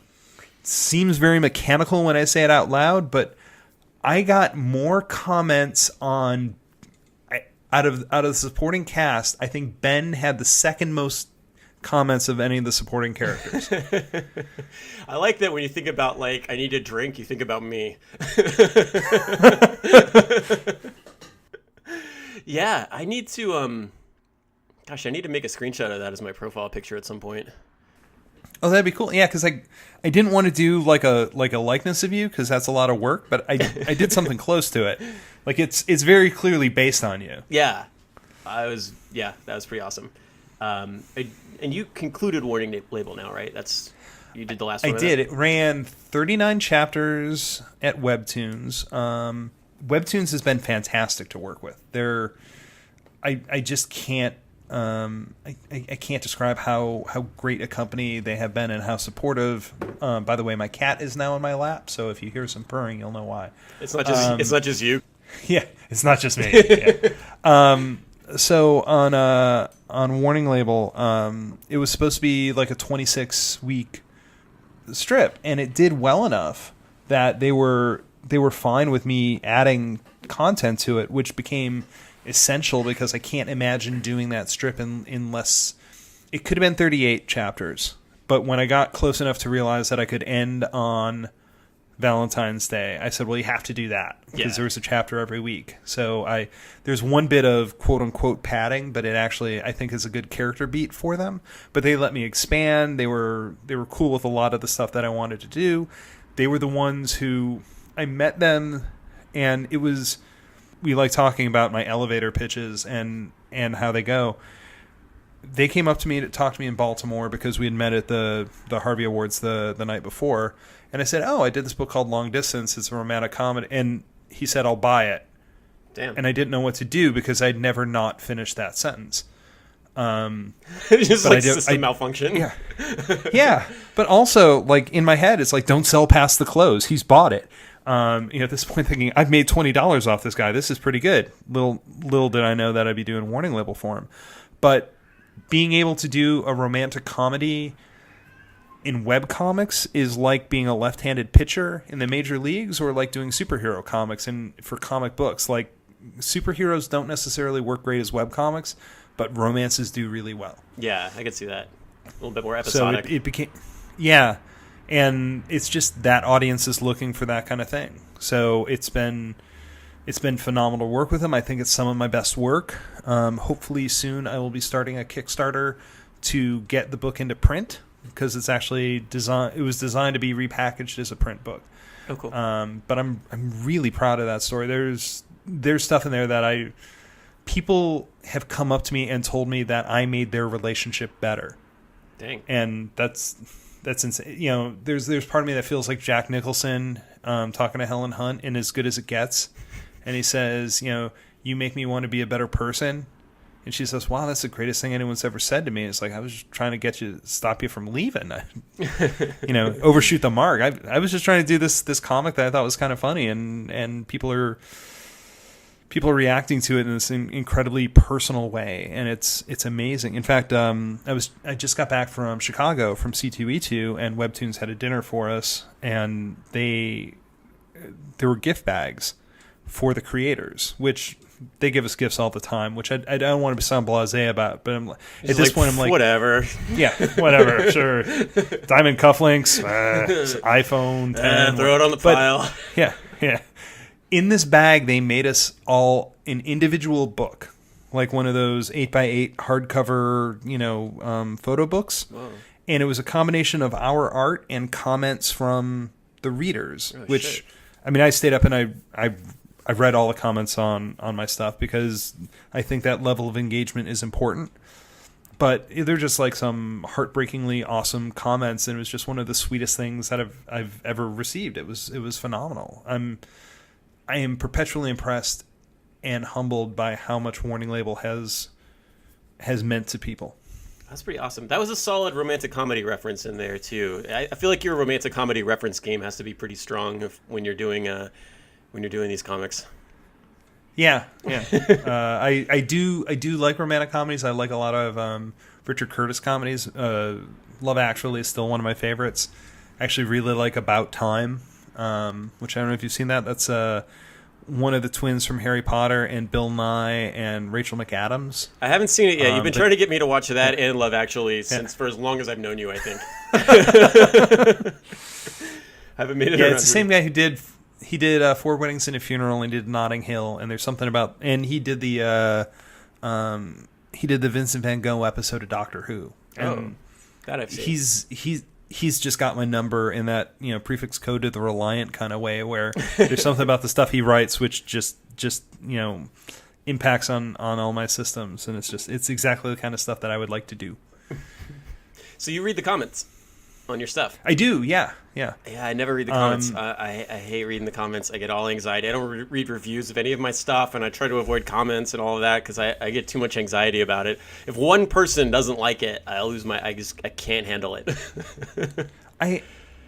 seems very mechanical when I say it out loud, but I got more comments on out of the supporting cast. I think Ben had the second most comments of any of the supporting characters. I like that when you think about like I need a drink, you think about me. Yeah, I need to gosh, I need to make a screenshot of that as my profile picture at some point. Oh, that'd be cool. Yeah, because I didn't want to do like a likeness of you, because that's a lot of work, but I did something close to it. Like it's very clearly based on you. Yeah. That was pretty awesome. And you concluded Warning Label now, right? You did the last one. I did. It ran 39 chapters at Webtoons. Webtoons has been fantastic to work with. I just can't. I can't describe how great a company they have been and how supportive. By the way, my cat is now in my lap, so if you hear some purring, you'll know why. It's not just you. Yeah, it's not just me. Yeah. So on Warning Label, it was supposed to be like a 26-week strip, and it did well enough that they were fine with me adding content to it, which became essential because I can't imagine doing that strip unless it could have been 38 chapters. But when I got close enough to realize that I could end on Valentine's Day, I said, well, you have to do that because there was a chapter every week. So there's one bit of quote unquote padding, but it actually, I think, is a good character beat for them. But they let me expand. They were cool with a lot of the stuff that I wanted to do. They were the ones who I met them, and it was, we like talking about my elevator pitches and how they go. They came up to me to talk to me in Baltimore because we had met at the Harvey Awards the night before. And I said, oh, I did this book called Long Distance. It's a romantic comedy. And he said, I'll buy it. Damn. And I didn't know what to do because I'd never not finished that sentence. Just like system malfunction. Yeah. Yeah. But also, like, in my head, it's like, don't sell past the close. He's bought it. At this point thinking, I've made $20 off this guy. This is pretty good. Little did I know that I'd be doing Warning Label for him. But being able to do a romantic comedy in webcomics is like being a left-handed pitcher in the major leagues, or like doing superhero comics for comic books. Like, superheroes don't necessarily work great as webcomics, but romances do really well. Yeah, I could see that. A little bit more episodic. So it became, yeah. And it's just that audience is looking for that kind of thing. So it's been phenomenal to work with them. I think it's some of my best work. Hopefully soon I will be starting a Kickstarter to get the book into print, because it's actually it was designed to be repackaged as a print book. Oh, cool. But I'm really proud of that story. There's stuff in there that people have come up to me and told me that I made their relationship better. Dang. And that's insane. There's part of me that feels like Jack Nicholson talking to Helen Hunt in As Good as It Gets, and he says, you make me want to be a better person. And she says, wow, that's the greatest thing anyone's ever said to me. It's like, I was just trying to stop you from leaving. Overshoot the mark. I was just trying to do this comic that I thought was kind of funny, and people are reacting to it in this incredibly personal way, and it's amazing. In fact, I just got back from Chicago from C2E2, and Webtoons had a dinner for us, and there were gift bags for the creators, which they give us gifts all the time, which I don't want to sound blasé about, but at this point I'm like, whatever. Yeah, whatever, sure. Diamond cufflinks, iPhone 10. Throw it on the pile. Yeah. In this bag, they made us all an individual book, like one of those 8x8 hardcover, photo books. Whoa. And it was a combination of our art and comments from the readers, which, shit. I stayed up and I've read all the comments on my stuff because I think that level of engagement is important. But they're just like some heartbreakingly awesome comments, and it was just one of the sweetest things that I've ever received. It was phenomenal. I am perpetually impressed and humbled by how much Warning Label has meant to people. That's pretty awesome. That was a solid romantic comedy reference in there too. I feel like your romantic comedy reference game has to be pretty strong when you're doing these comics. Yeah. I do like romantic comedies. I like a lot of Richard Curtis comedies. Love Actually is still one of my favorites. I actually really like About Time, which I don't know if you've seen that. That's one of the twins from Harry Potter and Bill Nye and Rachel McAdams. I haven't seen it yet. You've been trying to get me to watch that and Love Actually for as long as I've known you, I think. Haven't made it. Yeah, it's the same guy who did Four Weddings and a Funeral, and did Notting Hill, and there's something about, and he did the Vincent Van Gogh episode of Doctor Who. And that I've seen. He's just got my number in that prefix code to the Reliant kind of way, where there's something about the stuff he writes which just impacts on all my systems, and it's exactly the kind of stuff that I would like to do. So you read the comments on your stuff? I do, yeah. Yeah, I never read the comments. I hate reading the comments. I get all anxiety. I don't read reviews of any of my stuff, and I try to avoid comments and all of that because I get too much anxiety about it. If one person doesn't like it, I can't handle it.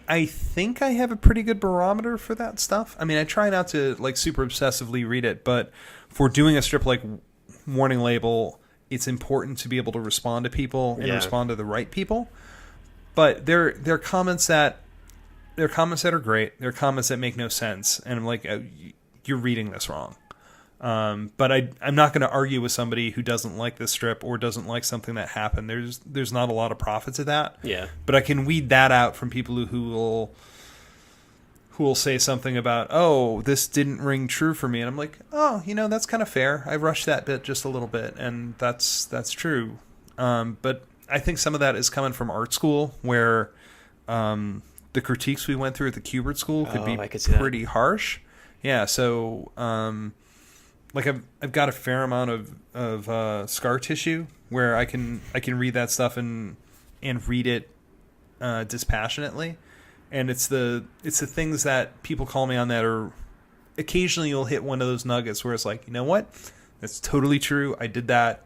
I think I have a pretty good barometer for that stuff. I mean, I try not to like super obsessively read it, but for doing a strip like Warning Label, it's important to be able to respond to people and respond to the right people. But there are comments that are great. There are comments that make no sense, and I'm like, you're reading this wrong. But I'm not going to argue with somebody who doesn't like this strip or doesn't like something that happened. There's not a lot of profit to that. Yeah. But I can weed that out from people who will say something about, oh, this didn't ring true for me, and I'm like, oh, that's kind of fair. I rushed that bit just a little bit, and that's true. But I think some of that is coming from art school, where the critiques we went through at the Kubert School could be pretty harsh. Yeah, so like I've got a fair amount of scar tissue where I can read that stuff and read it dispassionately, and it's the things that people call me on that are occasionally you'll hit one of those nuggets where it's like, you know what, that's totally true. I did that.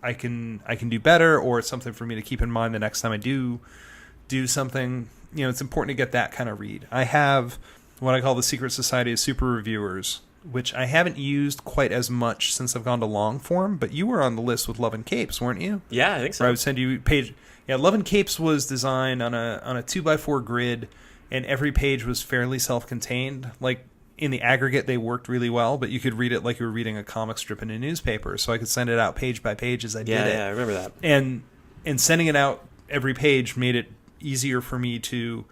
I can do better, or it's something for me to keep in mind the next time I do something. It's important to get that kind of read. I have what I call the Secret Society of Super Reviewers, which I haven't used quite as much since I've gone to long form, but you were on the list with Love and Capes, weren't you? Yeah, I think so. Where I would send you a page. Yeah, Love and Capes was designed on a 2x4 grid, and every page was fairly self-contained. Like, in the aggregate, they worked really well, but you could read it like you were reading a comic strip in a newspaper, so I could send it out page by page as I did it. Yeah, I remember that. And sending it out every page made it easier for me to,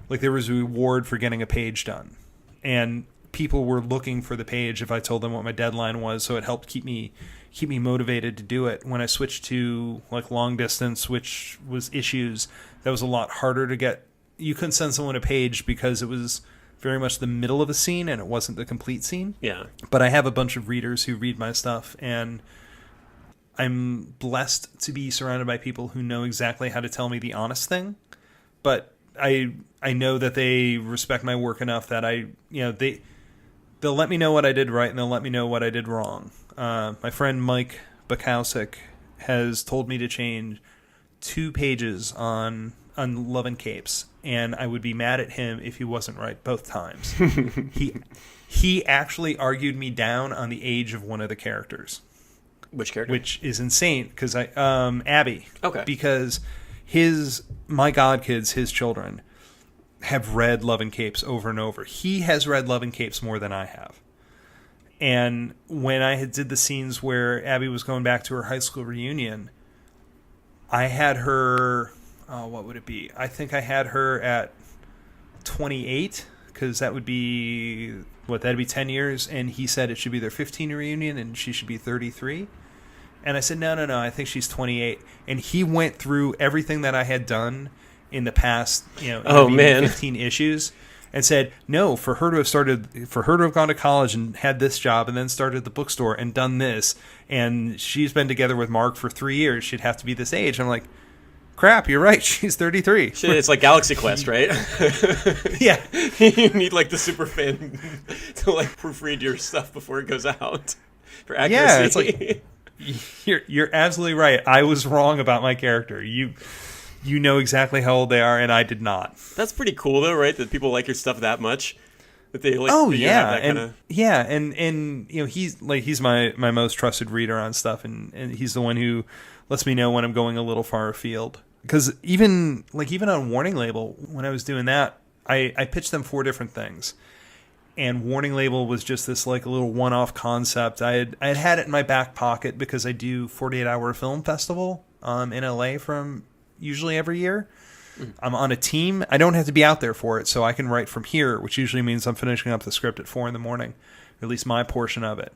like, there was a reward for getting a page done. And people were looking for the page if I told them what my deadline was, so it helped keep me motivated to do it. When I switched to, like, long distance, which was issues, that was a lot harder to get. You couldn't send someone a page because it was very much the middle of a scene and it wasn't the complete scene. Yeah. But I have a bunch of readers who read my stuff, and I'm blessed to be surrounded by people who know exactly how to tell me the honest thing. But I know that they respect my work enough that they'll let me know what I did right and they'll let me know what I did wrong. My friend Mike Bukowski has told me to change 2 pages on Love and Capes, and I would be mad at him if he wasn't right both times. He actually argued me down on the age of one of the characters. Which character? Which is insane, because Abby. Okay. Because my godkids, his children, have read Love and Capes over and over. He has read Love and Capes more than I have. And when I did the scenes where Abby was going back to her high school reunion, I had her, what would it be? I think I had her at 28, because that would be, that'd be 10 years. And he said it should be their 15 reunion and she should be 33. And I said, no, I think she's 28. And he went through everything that I had done in the past, 15 issues, and said, no, for her to have gone to college and had this job and then started the bookstore and done this, and she's been together with Mark for 3 years, she'd have to be this age. I'm like, crap, you're right, she's 33. Shit, it's like Galaxy Quest, right? Yeah. You need, like, the super fan to, like, proofread your stuff before it goes out for accuracy. Yeah, it's like, you're absolutely right. I was wrong about my character. You know exactly how old they are, and I did not. That's pretty cool, though, right? That people like your stuff that much, that they like. Oh that yeah, that and yeah, and he's my most trusted reader on stuff, and he's the one who lets me know when I'm going a little far afield. Because even on Warning Label, when I was doing that, I pitched them 4 different things, and Warning Label was just this like a little one-off concept. I had it in my back pocket because I do 48-hour film festival in LA from usually every year. I'm on a team. I don't have to be out there for it, so I can write from here, which usually means I'm finishing up the script at 4 a.m, or at least my portion of it.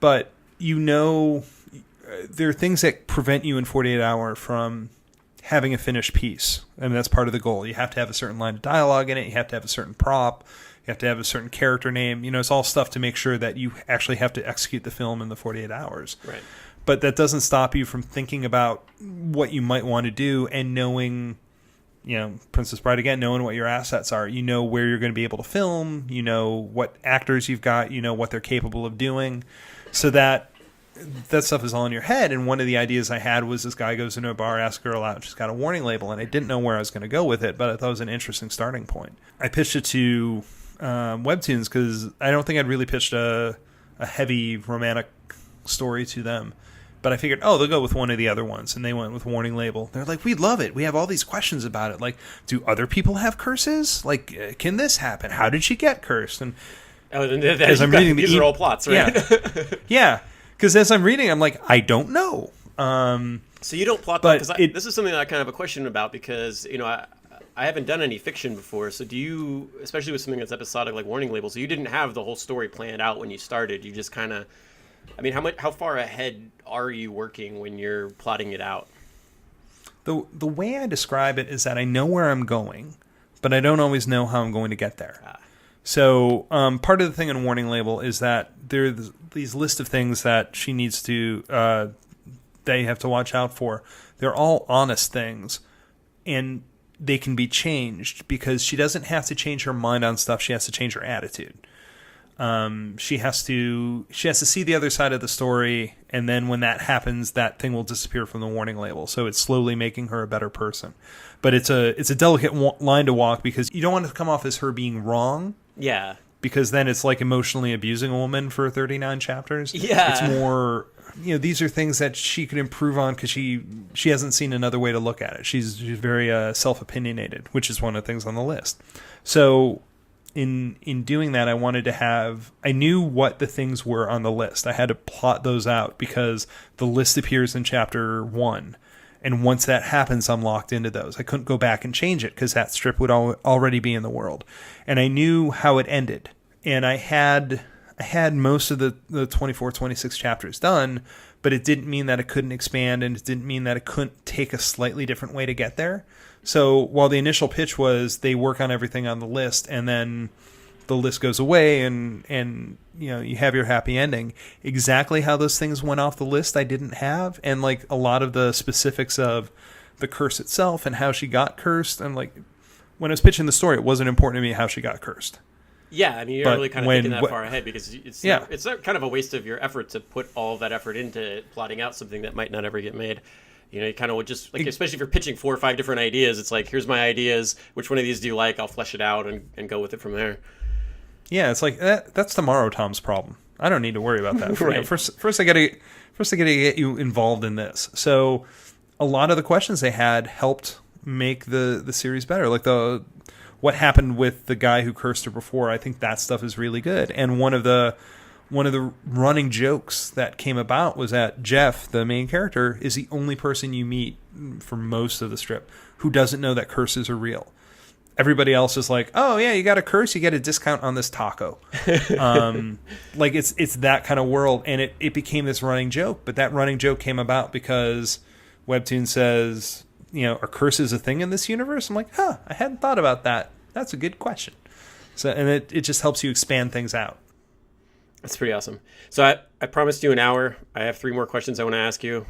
But there are things that prevent you in 48 hour from having a finished piece. I mean, that's part of the goal. You have to have a certain line of dialogue in it. You have to have a certain prop. You have to have a certain character name. It's all stuff to make sure that you actually have to execute the film in the 48 hours. Right. But that doesn't stop you from thinking about what you might want to do and knowing, Princess Bride again, knowing what your assets are. You know where you're going to be able to film. You know what actors you've got. You know what they're capable of doing. So that stuff is all in your head. And one of the ideas I had was this guy goes into a bar, asks a girl out, and she's got a warning label. And I didn't know where I was going to go with it, but I thought it was an interesting starting point. I pitched it to Webtoons because I don't think I'd really pitched a heavy romantic story to them. But I figured, they'll go with one of the other ones. And they went with warning label. They're like, we love it. We have all these questions about it. Like, do other people have curses? Like, can this happen? How did she get cursed? And as I'm reading these are all plots, right? Yeah. Because as I'm reading, I'm like, I don't know. So you don't plot, because this is something that I kind of have a question about, because I haven't done any fiction before. So do you, especially with something that's episodic like warning label, so you didn't have the whole story planned out when you started. You just kind of, how far ahead are you working when you're plotting it out? The way I describe it is that I know where I'm going, but I don't always know how I'm going to get there. So part of the thing in warning label is that there's these list of things that she needs to, they have to watch out for. They're all honest things, and they can be changed because she doesn't have to change her mind on stuff. She has to change her attitude. She has to see the other side of the story, and then when that happens, that thing will disappear from the warning label. So it's slowly making her a better person. But it's a delicate line to walk because you don't want it to come off as her being wrong. Yeah. Because then it's like emotionally abusing a woman for 39 chapters. Yeah. It's more, these are things that she could improve on because she hasn't seen another way to look at it. She's very self-opinionated, which is one of the things on the list. So in doing that, I knew what the things were on the list. I had to plot those out because the list appears in chapter 1. And once that happens, I'm locked into those. I couldn't go back and change it because that strip would already be in the world. And I knew how it ended. And I had most of the 24, 26 chapters done, but it didn't mean that it couldn't expand, and it didn't mean that it couldn't take a slightly different way to get there. So while the initial pitch was they work on everything on the list, and then the list goes away and you have your happy ending. Exactly how those things went off the list I didn't have, and like a lot of the specifics of the curse itself and how she got cursed, and like when I was pitching the story, it wasn't important to me how she got cursed. Yeah, you're not really kind of thinking that far ahead because it's kind of a waste of your effort to put all of that effort into plotting out something that might not ever get made. You kind of would just, like, especially if you're pitching 4 or 5 different ideas, it's like, here's my ideas, which one of these do you like? I'll flesh it out and go with it from there. Yeah, it's like that's tomorrow Tom's problem. I don't need to worry about that. Right. First I gotta get you involved in this. So a lot of the questions they had helped make the series better. Like what happened with the guy who cursed her before. I think that stuff is really good. And one of the running jokes that came about was that Jeff, the main character, is the only person you meet for most of the strip who doesn't know that curses are real. Everybody else is like, oh yeah, you got a curse, you get a discount on this taco. Like it's that kind of world, and it became this running joke. But that running joke came about because Webtoon says, are curses a thing in this universe? I'm like, I hadn't thought about that. That's a good question. So, and it just helps you expand things out. That's pretty awesome. So I promised you an hour. I have 3 more questions I want to ask you.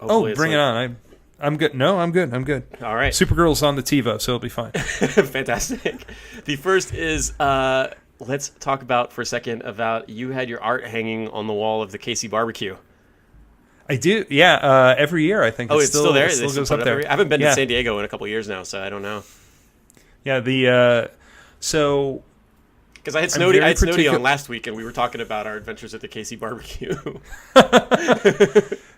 Hopefully bring it on. I'm good. No, I'm good. All right. Supergirl's on the TiVo, so it'll be fine. Fantastic. The first is, let's talk about for a second about you had your art hanging on the wall of the Casey barbecue. I do, yeah. Every year, I think. Oh, it's still there? It still goes up there. I haven't been to San Diego in a couple of years now, so I don't know. Yeah, so... Because I had Snowdy on last week, and we were talking about our adventures at the Casey barbecue.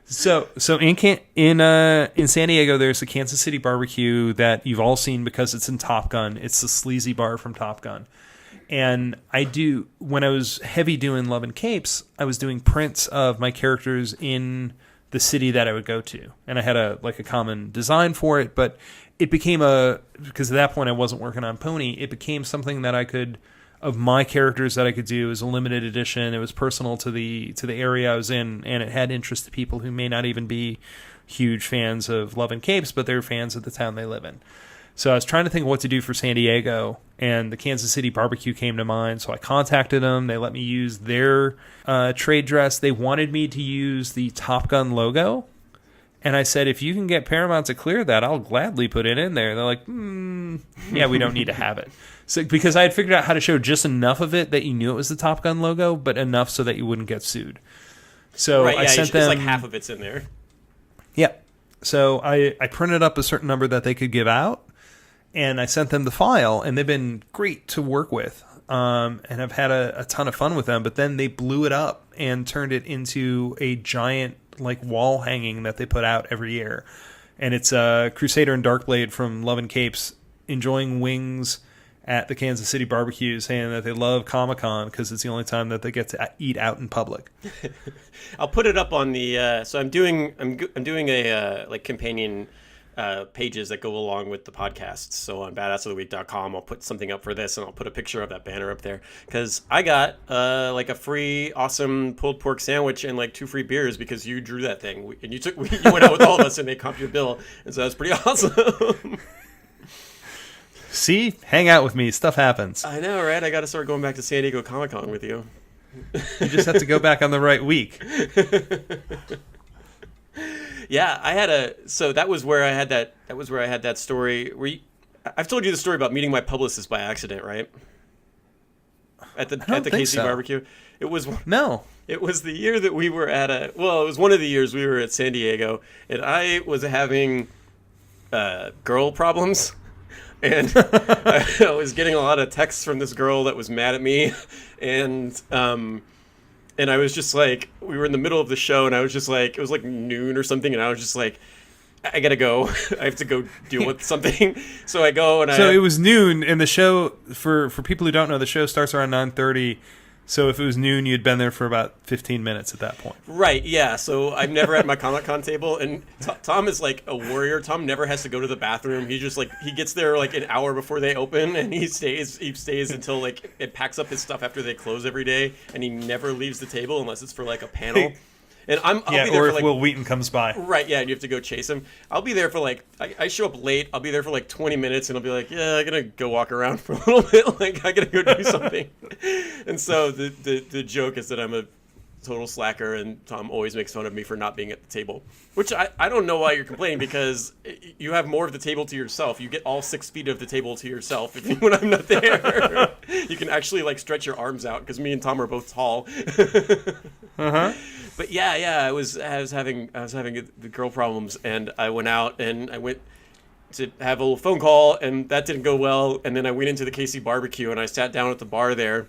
So in San Diego, there's the Kansas City barbecue that you've all seen because it's in Top Gun. It's the sleazy bar from Top Gun. And when I was heavy doing Love and Capes, I was doing prints of my characters in the city that I would go to. And I had a common design for it, but it became because at that point I wasn't working on Pony, it became something that I could, of my characters that I could do as a limited edition. It was personal to the area I was in, and it had interest to people who may not even be huge fans of Love and Capes, but they're fans of the town they live in. So I was trying to think of what to do for San Diego, and the Kansas City barbecue came to mind. So I contacted them. They let me use their trade dress. They wanted me to use the Top Gun logo. And I said, if you can get Paramount to clear that, I'll gladly put it in there. They're like, yeah, we don't need to have it. So because I had figured out how to show just enough of it that you knew it was the Top Gun logo, but enough so that you wouldn't get sued. So right, I sent them... It's like half of it's in there. Yeah. So I printed up a certain number that they could give out, and I sent them the file, and they've been great to work with. And I've had a ton of fun with them, but then they blew it up and turned it into a giant like wall hanging that they put out every year. And it's Crusader and Darkblade from Love and Capes enjoying wings at the Kansas City barbecue, saying that they love Comic-Con because it's the only time that they get to eat out in public. I'll put it up on the so I'm doing a like companion pages that go along with the podcasts. So on badassoftheweek.com, I'll put something up for this, and I'll put a picture of that banner up there because I got like a free awesome pulled pork sandwich and like 2 free beers because you drew that thing, and you went out with all of us and they comped your bill, and so that's pretty awesome. See, hang out with me. Stuff happens. I know, right? I got to start going back to San Diego Comic-Con with you. You just have to go back on the right week. Yeah, so that was where I had that story where I've told you the story about meeting my publicist by accident, right? At the KC barbecue. It was the year that we were it was one of the years we were at San Diego, and I was having girl problems. And I was getting a lot of texts from this girl that was mad at me, and I was just like, we were in the middle of the show, and I was just like, it was like noon or something, and I was just like, I gotta go. I have to go deal with something. So I go, and it was noon, and the show, for people who don't know, the show starts around 9:30. So if it was noon, you'd been there for about 15 minutes at that point. Right, yeah. So I'm never at my Comic-Con table, and Tom is like a warrior. Tom never has to go to the bathroom. He just he gets there like an hour before they open, and he stays until like it packs up his stuff after they close every day, and he never leaves the table unless it's for like a panel. And I'll be there or for if like, Will Wheaton comes by. Right, yeah, and you have to go chase him. I'll be there for like, I show up late. I'll be there for like 20 minutes, and I'll be like, yeah, I'm going to go walk around for a little bit. Like, I got to go do something. And so the joke is that I'm a total slacker, and Tom always makes fun of me for not being at the table. Which I don't know why you're complaining, because you have more of the table to yourself. You get all 6 feet of the table to yourself when I'm not there. You can actually like stretch your arms out, because me and Tom are both tall. Uh-huh. But yeah, I was having the girl problems, and I went out and I went to have a little phone call, and that didn't go well. And then I went into the KC barbecue, and I sat down at the bar there,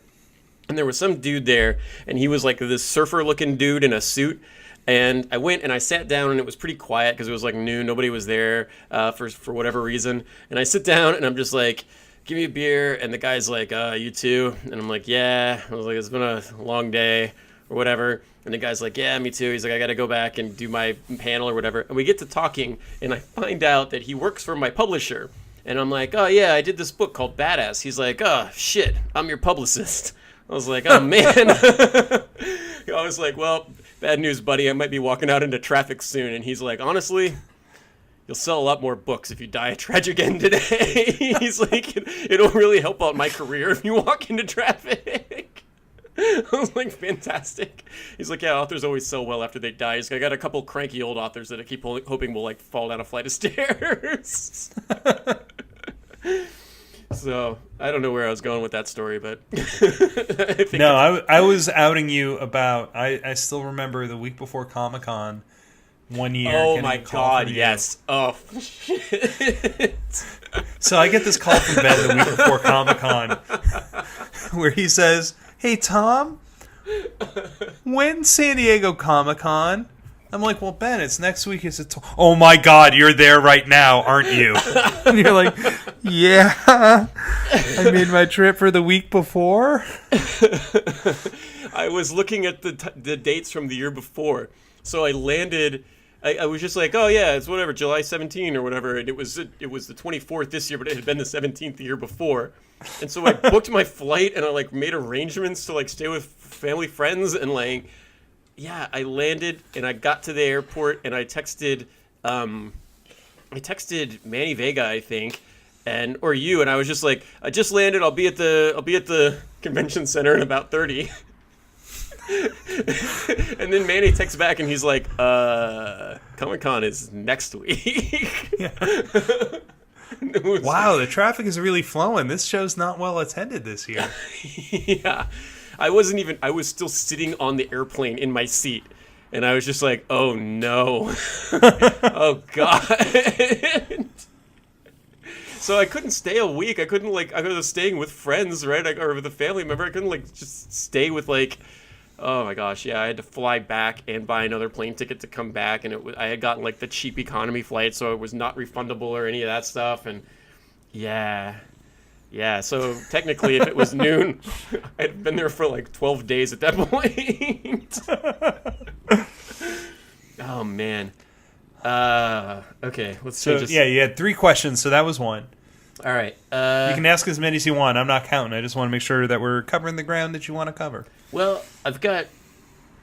and there was some dude there, and he was like this surfer-looking dude in a suit. And I went and I sat down, and it was pretty quiet because it was like noon. Nobody was there for whatever reason. And I sit down, and I'm just like, give me a beer. And the guy's like, you too? And I'm like, yeah. I was like, it's been a long day or whatever. And the guy's like, yeah, me too. He's like, I got to go back and do my panel or whatever. And we get to talking, and I find out that he works for my publisher. And I'm like, oh, yeah, I did this book called Badass. He's like, oh, shit, I'm your publicist. I was like, oh, man. I was like, well, bad news, buddy. I might be walking out into traffic soon. And he's like, honestly, you'll sell a lot more books if you die a tragic end today. He's like, it'll really help out my career if you walk into traffic. I was like, fantastic. He's like, yeah, authors always sell well after they die. He's like, I got a couple cranky old authors that I keep hoping will like fall down a flight of stairs. So I don't know where I was going with that story, but I was outing you about. I still remember the week before Comic-Con, one year. Oh my God! Yes. Oh shit. So I get this call from Ben the week before Comic-Con, where he says, "Hey Tom, when's San Diego Comic-Con?" I'm like, well, Ben, it's next week. Oh my God, you're there right now, aren't you? And you're like, yeah, I made my trip for the week before. I was looking at the dates from the year before, so I landed. I was just like, oh yeah, it's whatever, July 17 or whatever, and it was the 24th this year, but it had been the 17th the year before, and so I booked my flight, and I like made arrangements to like stay with family friends, and like. Yeah, I landed, and I got to the airport, and I texted I texted Manny Vega, I think, or you, and I was just like, I just landed. I'll be at the convention center in about 30. And then Manny texts back and he's like, Comic-Con is next week. Wow, the traffic is really flowing. This show's not well attended this year. Yeah. I was still sitting on the airplane in my seat. And I was just like, oh no. Oh God. So I couldn't stay a week. I was staying with friends, right? Or with a family member. I couldn't just stay with oh my gosh, yeah. I had to fly back and buy another plane ticket to come back. And I had gotten the cheap economy flight, so it was not refundable or any of that stuff. And yeah. Yeah, so technically if it was noon, I'd been there for 12 days at that point. Oh, man. Okay, let's change this. Yeah, you had 3 questions, so that was one. All right. You can ask as many as you want. I'm not counting. I just want to make sure that we're covering the ground that you want to cover. Well, I've got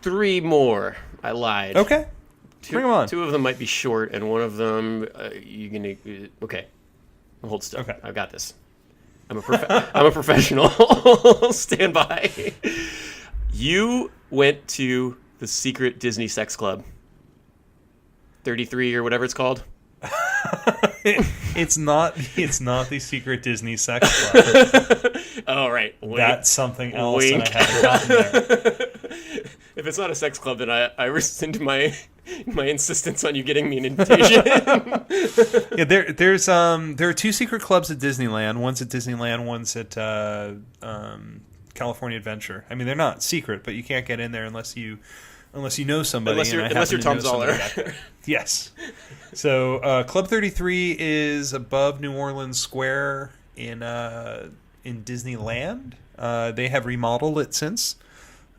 3 more. I lied. Okay. Bring them on. 2 of them might be short, and one of them, okay. Hold still. Okay. I've got this. I'm a professional. Stand by. You went to the secret Disney sex club. 33 or whatever it's called. It's not the secret Disney sex club. Oh, right. Wink. That's something else Wink. that I haven't gotten there. If it's not a sex club, then I rescind my insistence on you getting me an invitation. Yeah, there are 2 secret clubs at Disneyland. One's at Disneyland, one's at California Adventure. I mean, they're not secret, but you can't get in there unless you know somebody. Unless you're Thom Zahler. Yes. So Club 33 is above New Orleans Square in Disneyland. They have remodeled it since.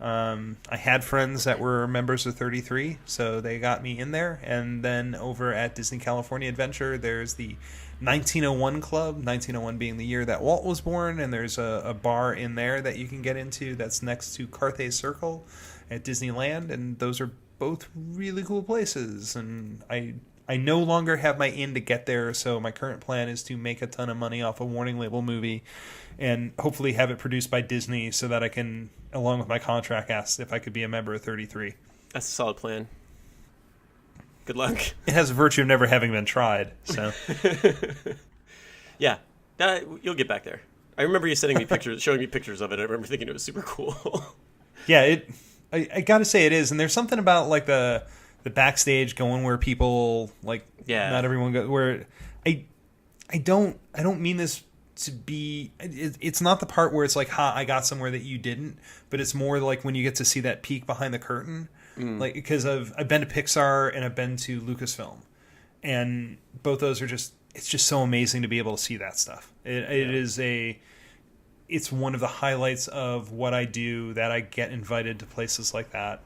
I had friends that were members of 33, so they got me in there. And then over at Disney California Adventure, there's the 1901 Club, 1901 being the year that Walt was born, and there's a bar in there that you can get into that's next to Carthay Circle at Disneyland, and those are both really cool places. And I no longer have my in to get there, so my current plan is to make a ton of money off a Warning Label movie and hopefully have it produced by Disney so that I can, along with my contract, ask if I could be a member of 33. That's a solid plan. Good luck. It has the virtue of never having been tried, so. Yeah, you'll get back there. I remember you showing me pictures of it. I remember thinking it was super cool. Yeah, I got to say it is, and there's something about the backstage going where people not everyone goes. Where I don't mean this to be. It's not the part where it's I got somewhere that you didn't, but it's more when you get to see that peek behind the curtain. Because I've been to Pixar and I've been to Lucasfilm, and both those are it's just so amazing to be able to see that stuff. It's one of the highlights of what I do, that I get invited to places like that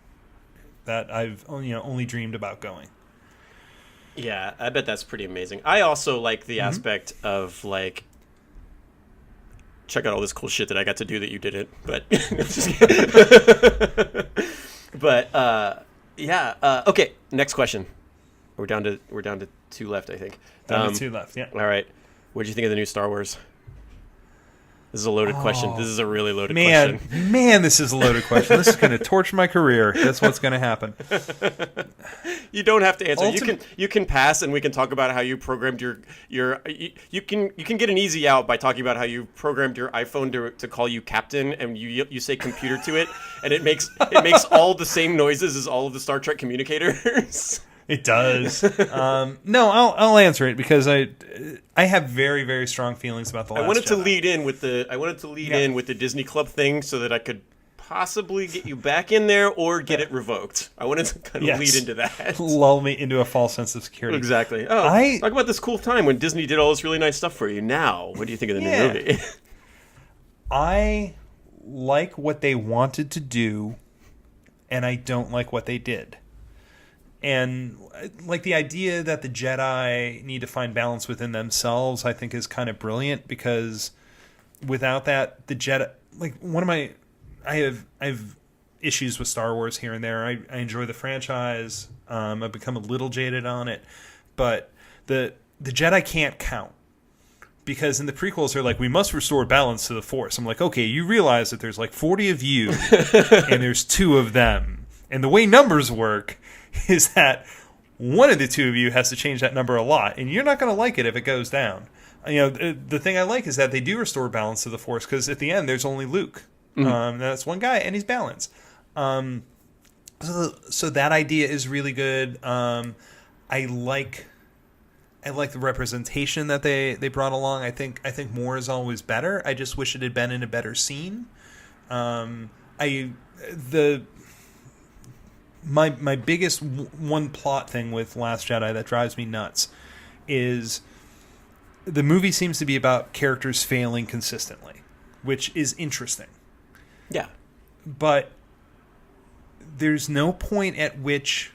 I've only dreamed about going. Yeah, I bet that's pretty amazing. I also like the aspect of check out all this cool shit that I got to do that you didn't. But okay. Next question. We're down to 2 left, I think. Down to 2 left. Yeah. All right. What did you think of the new Star Wars? This is a loaded question. This is a really loaded question. Man, this is a loaded question. This is going to torch my career. That's what's going to happen. You don't have to answer. You can pass, and we can talk about how you programmed your. You can get an easy out by talking about how you programmed your iPhone to call you Captain, and you say computer to it, and it makes all the same noises as all of the Star Trek communicators. It does. No, I'll answer it because I have very, very strong feelings about the Last Jedi. I wanted to lead in with the Disney Club thing so that I could possibly get you back in there or get it revoked. I wanted to kind of lead into that. Lull me into a false sense of security. Exactly. Oh, talk about this cool time when Disney did all this really nice stuff for you. Now, what do you think of the new movie? I like what they wanted to do, and I don't like what they did. And the idea that the Jedi need to find balance within themselves, I think is kind of brilliant, because without that, the Jedi, I have issues with Star Wars here and there. I enjoy the franchise. I've become a little jaded on it, but the Jedi can't count. Because in the prequels, they're like, we must restore balance to the Force. I'm like, okay, you realize that there's like 40 of you, and there's 2 of them. And the way numbers work is that one of the 2 of you has to change that number a lot, and you're not going to like it if it goes down. The thing I like is that they do restore balance to the Force, because at the end, there's only Luke. That's one guy, and he's balanced. So that idea is really good. I like the representation that they brought along. I think more is always better. I just wish it had been in a better scene. My biggest one plot thing with Last Jedi that drives me nuts is the movie seems to be about characters failing consistently, which is interesting. Yeah. But there's no point at which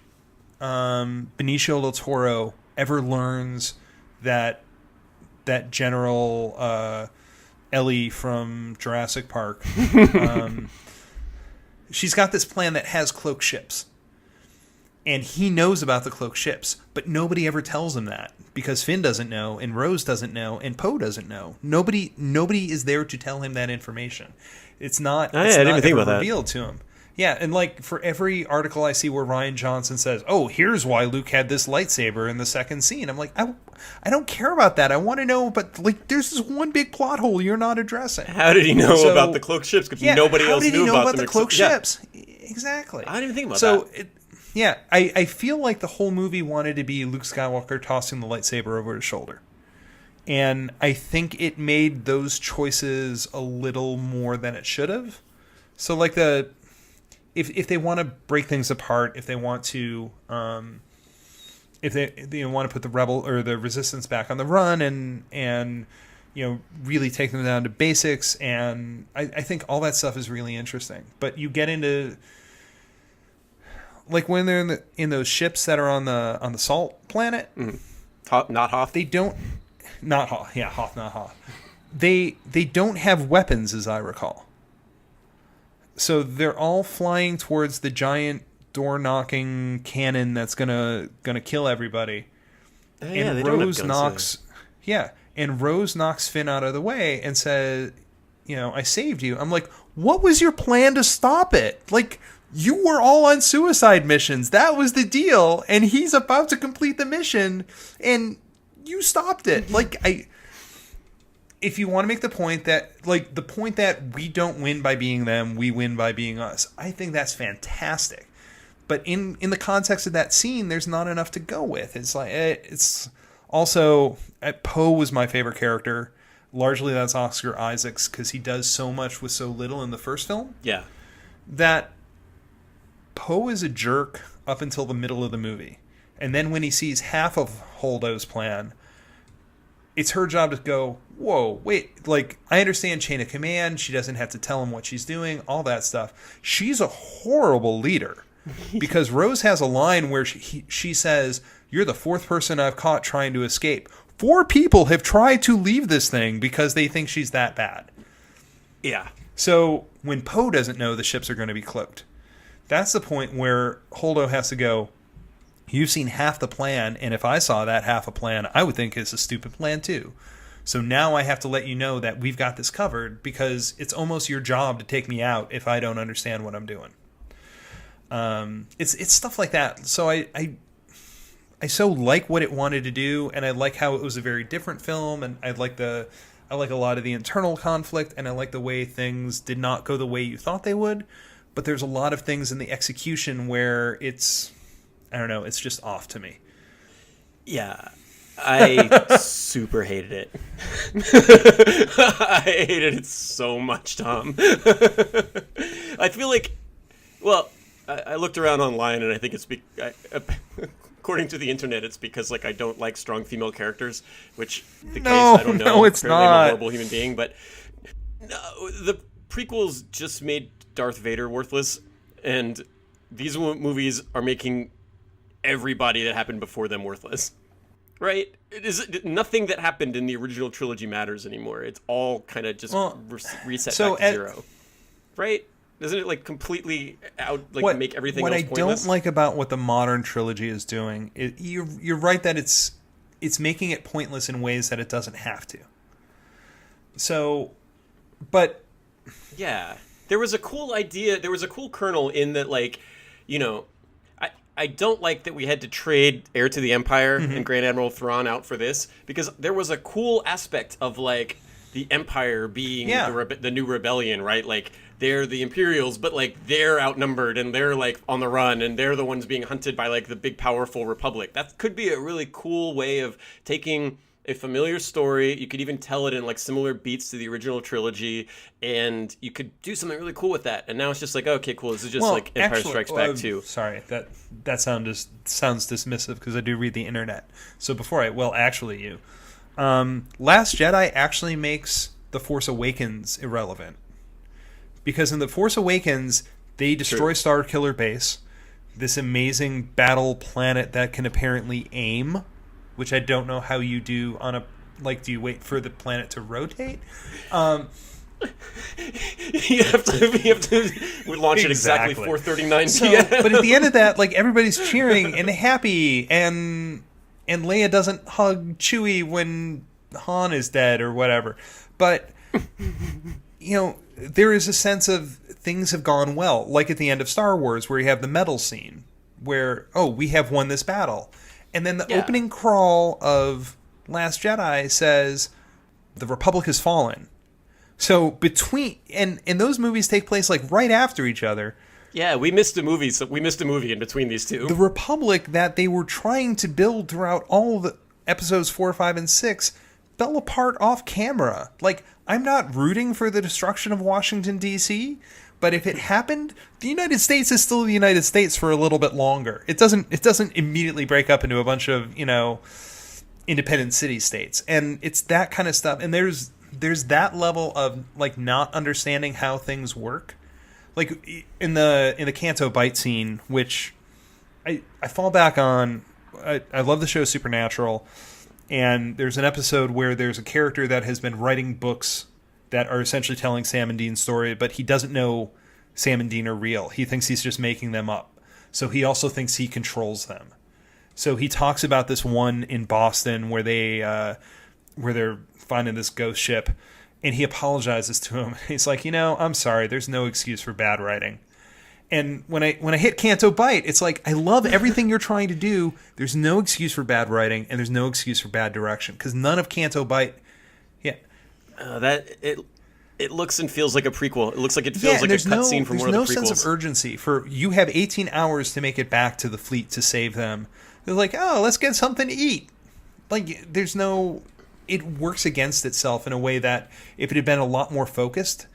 Benicio del Toro ever learns that General Ellie from Jurassic Park, she's got this plan that has cloaked ships. And he knows about the cloaked ships, but nobody ever tells him that because Finn doesn't know, and Rose doesn't know, and Poe doesn't know. Nobody is there to tell him that information. It's not. I didn't even think about revealed to him. Yeah, and like for every article I see where Rian Johnson says, "Oh, here's why Luke had this lightsaber in the second scene," I'm like, I don't care about that. I want to know, but like, there's this one big plot hole you're not addressing. How did he know about the cloaked ships? Because nobody else knew about the cloaked ships. Exactly. I didn't even think about that. I feel like the whole movie wanted to be Luke Skywalker tossing the lightsaber over his shoulder. And I think it made those choices a little more than it should have. So like if they want to break things apart, if they want to if they want to put the rebel or the resistance back on the run and really take them down to basics, and I think all that stuff is really interesting. But you get into like when they're in those ships that are on the salt planet. Mm-hmm. Not Hoth. They don't. Not Hoth. Yeah, Hoth, not Hoth. They don't have weapons, as I recall. So they're all flying towards the giant door-knocking cannon that's gonna kill everybody. Yeah, and they don't have Rose guns, knocks. Yeah, and Rose knocks Finn out of the way and says, "I saved you." I'm like, what was your plan to stop it? Like, you were all on suicide missions. That was the deal. And he's about to complete the mission, and you stopped it. Like, if you want to make the point that, like, the point that we don't win by being them, we win by being us, I think that's fantastic. But in the context of that scene, there's not enough to go with. It's like, it's also, Poe was my favorite character. Largely that's Oscar Isaacs, because he does so much with so little in the first film. Yeah. That Poe is a jerk up until the middle of the movie. And then when he sees half of Holdo's plan, it's her job to go, whoa, wait, like, I understand chain of command. She doesn't have to tell him what she's doing, all that stuff. She's a horrible leader. Because Rose has a line where she says, "You're the 4th person I've caught trying to escape. 4 people have tried to leave this thing because they think she's that bad." Yeah. So when Poe doesn't know the ships are going to be cloaked, that's the point where Holdo has to go, "You've seen half the plan, and if I saw that half a plan, I would think it's a stupid plan too. So now I have to let you know that we've got this covered, because it's almost your job to take me out if I don't understand what I'm doing." It's stuff like that. So I so like what it wanted to do, and I like how it was a very different film, and I like a lot of the internal conflict, and I like the way things did not go the way you thought they would. But there's a lot of things in the execution where it's just off to me. Yeah. I super hated it. I hated it so much, Tom. I feel like, well, I looked around online, and I think it's according to the internet, it's because like I don't like strong female characters, which I don't know. No, it's apparently not. I'm a horrible human being, but no, the prequels just made Darth Vader worthless, and these movies are making everybody that happened before them worthless. Right? Nothing that happened in the original trilogy matters anymore. It's all kind of just reset back to zero. Right? Doesn't it like completely out make everything what else I pointless? don't like about what the modern trilogy is doing, you're right that it's making it pointless in ways that it doesn't have to. So, but Yeah, there was a cool idea. There was a cool kernel in that, like, you know, I don't like that we had to trade Heir to the Empire and Grand Admiral Thrawn out for this, because there was a cool aspect of like the Empire being the new rebellion, right? Like, they're the Imperials, but like they're outnumbered and they're like on the run and they're the ones being hunted by like the big powerful Republic. That could be a really cool way of taking a familiar story. You could even tell it in like similar beats to the original trilogy, and you could do something really cool with that. And now it's just like, okay, cool. This is just like Empire Strikes Back 2. Sorry, that sounds dismissive because I do read the internet. So before Last Jedi actually makes The Force Awakens irrelevant, because in The Force Awakens they destroy Starkiller Base, this amazing battle planet that can apparently aim, which I don't know how you do on a, like, do you wait for the planet to rotate? you have to launch it exactly 4:39 p.m. But at the end of that, like, everybody's cheering and happy, and Leia doesn't hug Chewie when Han is dead or whatever. But, you know, there is a sense of things have gone well, like at the end of Star Wars, where you have the medal scene, where, oh, we have won this battle. And then the opening crawl of Last Jedi says, the Republic has fallen. So between, and those movies take place like right after each other. Yeah, we missed a movie. So we missed a movie in between these two. The Republic that they were trying to build throughout all of the episodes 4, 5, and 6 fell apart off camera. Like, I'm not rooting for the destruction of Washington, D.C., but if it happened, the United States is still the United States for a little bit longer. It doesn't immediately break up into a bunch of, you know, independent city-states. And it's that kind of stuff. And there's that level of, like, not understanding how things work. Like, in the Canto Bite scene, which I fall back on. I love the show Supernatural. And there's an episode where there's a character that has been writing books that are essentially telling Sam and Dean's story, but he doesn't know Sam and Dean are real. He thinks he's just making them up. So he also thinks he controls them. So he talks about this one in Boston where they're finding this ghost ship, and he apologizes to him. He's like, you know, I'm sorry, there's no excuse for bad writing. And when I hit Canto Bite, it's like, I love everything you're trying to do. There's no excuse for bad writing, and there's no excuse for bad direction, because none of Canto Bite, It looks and feels like a prequel. It looks like it feels like a cutscene from one of the prequels. There's no sense of urgency. For you have 18 hours to make it back to the fleet to save them. They're like, oh, let's get something to eat. Like, there's no... It works against itself in a way that if it had been a lot more focused,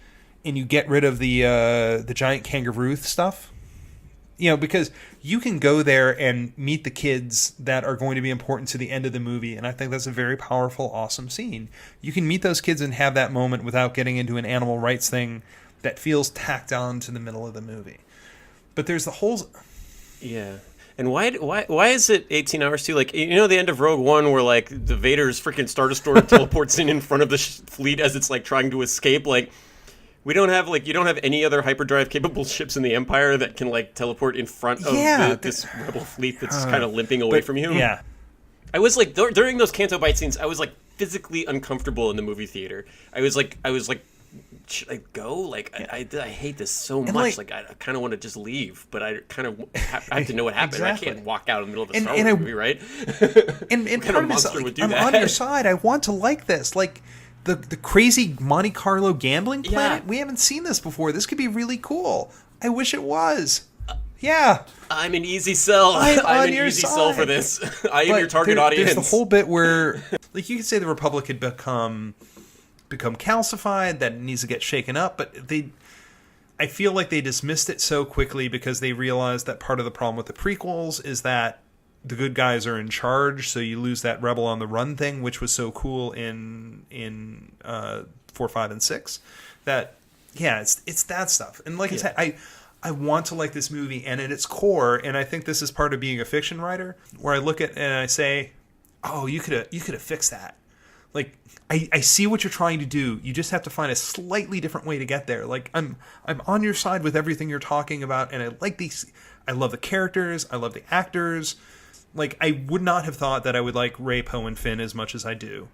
and you get rid of the giant kangaroo stuff, you know, because you can go there and meet the kids that are going to be important to the end of the movie, and I think that's a very powerful, awesome scene. You can meet those kids and have that moment without getting into an animal rights thing that feels tacked on to the middle of the movie. But there's the whole... Yeah. And why is it 18 hours too? Like, you know, the end of Rogue One where, like, the Vader's freaking Star Destroyer teleports in front of the fleet as it's, like, trying to escape? Like, you don't have any other hyperdrive capable ships in the Empire that can, like, teleport in front of this rebel fleet that's kind of limping away from you. Yeah. I was like, during those Canto Bite scenes, I was like physically uncomfortable in the movie theater. I was like, should I go? Like, I hate this so much. Like, I kind of want to just leave, but I kind of I have to know what happened. Exactly. I can't walk out in the middle of the Star Wars movie, right? And what kind of monster would do I'm that? on your side. I want to like this. Like, the crazy Monte Carlo gambling planet? Yeah. We haven't seen this before. This could be really cool. I wish it was. Yeah. I'm an easy sell. I'm an easy sell for this. I am your target audience. There's the whole bit where, like, you could say the Republic had become calcified, that it needs to get shaken up, but I feel like they dismissed it so quickly because they realized that part of the problem with the prequels is that the good guys are in charge, so you lose that rebel on the run thing, which was so cool in 4, 5, and 6. That, yeah, it's that stuff. And like I said, I want to like this movie, and at its core, and I think this is part of being a fiction writer, where I look at it and I say, oh, you could have fixed that. Like, I see what you're trying to do. You just have to find a slightly different way to get there. Like, I'm on your side with everything you're talking about, and I like these. I love the characters. I love the actors. Like, I would not have thought that I would like Rey, Poe, and Finn as much as I do.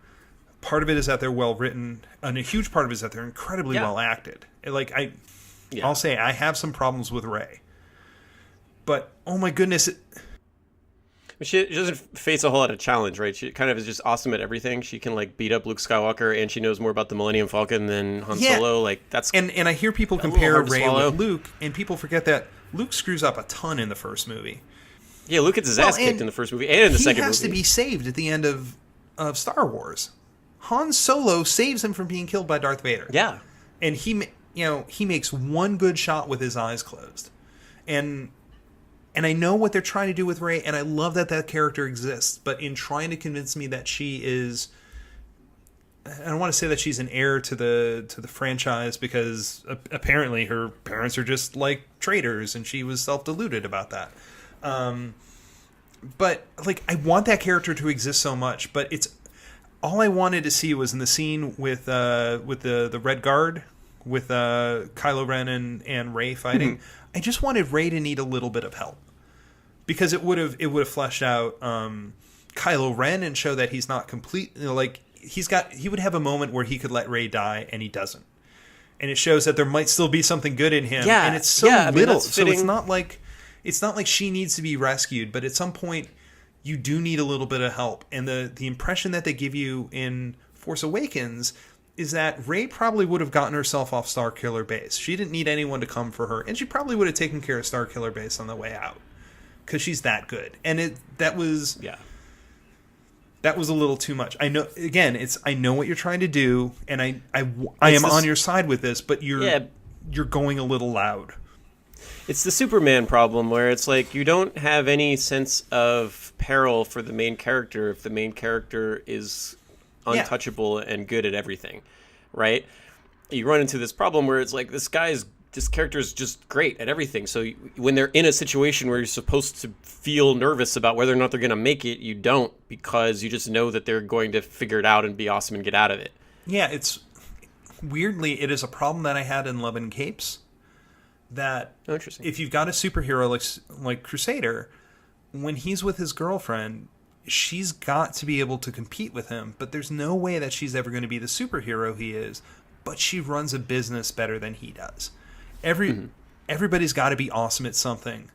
Part of it is that they're well written, and a huge part of it is that they're incredibly well acted. Like, I'll say I have some problems with Rey, but oh my goodness. She doesn't face a whole lot of challenge, right? She kind of is just awesome at everything. She can like beat up Luke Skywalker, and she knows more about the Millennium Falcon than Han Solo. Like that's and I hear people compare Rey with Luke, and people forget that Luke screws up a ton in the first movie. Yeah, Luke gets his ass kicked in the first movie and in the second movie. He has to be saved at the end of Star Wars. Han Solo saves him from being killed by Darth Vader. Yeah, and he makes one good shot with his eyes closed, and I know what they're trying to do with Rey, and I love that character exists. But in trying to convince me that she is, I don't want to say that she's an heir to the franchise, because apparently her parents are just like traitors, and she was self-deluded about that. But like, I want that character to exist so much, but it's all I wanted to see was in the scene with the Red Guard, with Kylo Ren and Rey fighting. Mm-hmm. I just wanted Rey to need a little bit of help, because it would have fleshed out Kylo Ren and show that he's not complete. Like he would have a moment where he could let Rey die, and he doesn't, and it shows that there might still be something good in him. Yeah, and it's so little, so it's not like she needs to be rescued, but at some point you do need a little bit of help. And the impression that they give you in Force Awakens is that Rey probably would have gotten herself off Starkiller Base. She didn't need anyone to come for her, and she probably would have taken care of Starkiller Base on the way out, because she's that good. And that was a little too much. I know. Again, I know what you're trying to do, and I am on your side with this, but you're going a little loud. It's the Superman problem, where it's like you don't have any sense of peril for the main character if the main character is untouchable and good at everything, right? You run into this problem where it's like this character is just great at everything. So when they're in a situation where you're supposed to feel nervous about whether or not they're going to make it, you don't, because you just know that they're going to figure it out and be awesome and get out of it. Yeah, it is a problem that I had in Love and Capes. That if you've got a superhero like Crusader, when he's with his girlfriend, she's got to be able to compete with him, but there's no way that she's ever going to be the superhero he is, but she runs a business better than he does. Everybody's got to be awesome at something,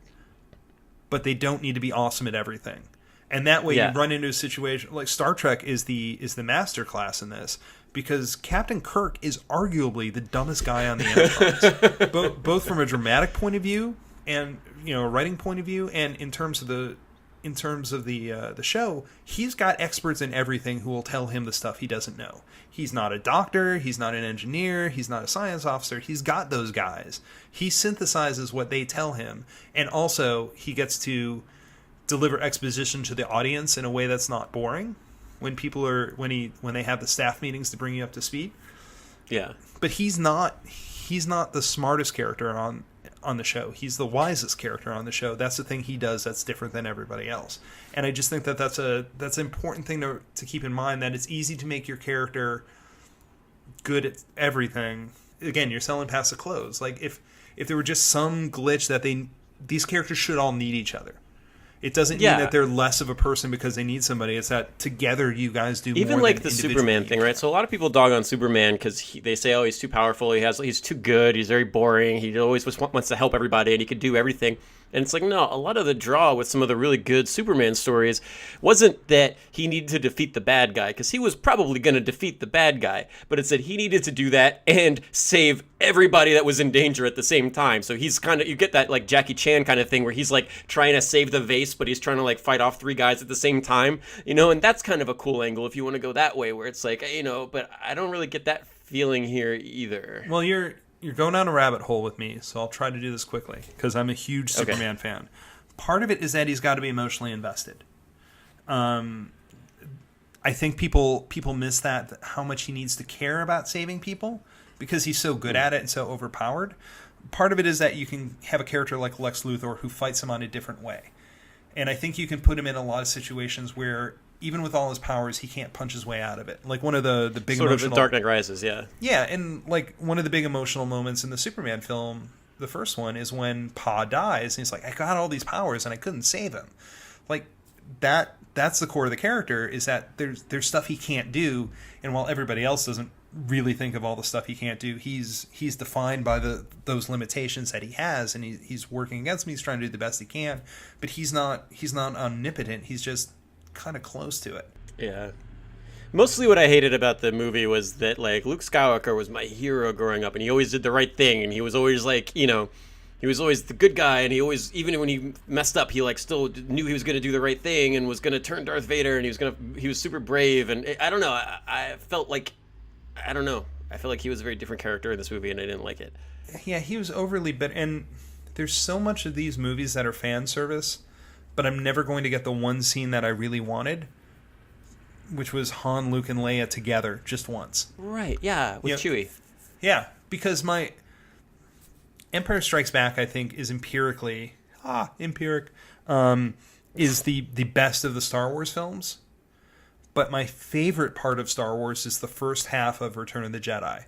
but they don't need to be awesome at everything. And that way you run into a situation like Star Trek is the master class in this, because Captain Kirk is arguably the dumbest guy on the Enterprise, both from a dramatic point of view and a writing point of view, and in terms of the show, he's got experts in everything who will tell him the stuff he doesn't know. He's not a doctor, he's not an engineer, he's not a science officer. He's got those guys. He synthesizes what they tell him, and also he gets to deliver exposition to the audience in a way that's not boring when they have the staff meetings to bring you up to speed. Yeah. But he's not the smartest character on the show. He's the wisest character on the show. That's the thing he does that's different than everybody else. And I just think that that's an important thing to keep in mind, that it's easy to make your character good at everything. Again, you're selling past the clothes. Like if there were just some glitch that these characters should all need each other. It doesn't mean that they're less of a person because they need somebody. It's that together you guys do even more like than the Superman thing, right? So a lot of people dog on Superman because they say, oh, he's too powerful. He's too good. He's very boring. He always wants to help everybody, and he could do everything. And it's like, no, a lot of the draw with some of the really good Superman stories wasn't that he needed to defeat the bad guy, because he was probably going to defeat the bad guy, but it's that he needed to do that and save everybody that was in danger at the same time. So he's kind of, you get that like Jackie Chan kind of thing where he's like trying to save the vase, but he's trying to like fight off 3 guys at the same time, and that's kind of a cool angle if you want to go that way, where it's like, but I don't really get that feeling here either. Well, you're going down a rabbit hole with me, so I'll try to do this quickly, because I'm a huge Superman fan. Part of it is that he's got to be emotionally invested. I think people miss that, how much he needs to care about saving people, because he's so good at it and so overpowered. Part of it is that you can have a character like Lex Luthor who fights him on a different way. And I think you can put him in a lot of situations where even with all his powers, he can't punch his way out of it. Like one of the big Sort emotional... of the Dark Knight Rises, yeah. Yeah, and like one of the big emotional moments in the Superman film, the first one, is when Pa dies, and he's like, I got all these powers and I couldn't save him. Like that's the core of the character, is that there's stuff he can't do, and while everybody else doesn't really think of all the stuff he can't do, he's defined by those limitations that he has, and he's working against them. He's trying to do the best he can, but he's not omnipotent. He's just kind of close to it. Yeah. Mostly what I hated about the movie was that, like, Luke Skywalker was my hero growing up, and he always did the right thing, and he was always, like, you know, he was always the good guy, and he always, even when he messed up, he, like, still knew he was going to do the right thing and was going to turn Darth Vader, and he was super brave, and I don't know, I felt like, I don't know, I feel like he was a very different character in this movie, and I didn't like it. Yeah, he was overly bitter, and there's so much of these movies that are fan service, but I'm never going to get the one scene that I really wanted, which was Han, Luke, and Leia together just once. Right, yeah, with Chewie. Yeah, because my Empire Strikes Back, I think, is is the best of the Star Wars films. But my favorite part of Star Wars is the first half of Return of the Jedi.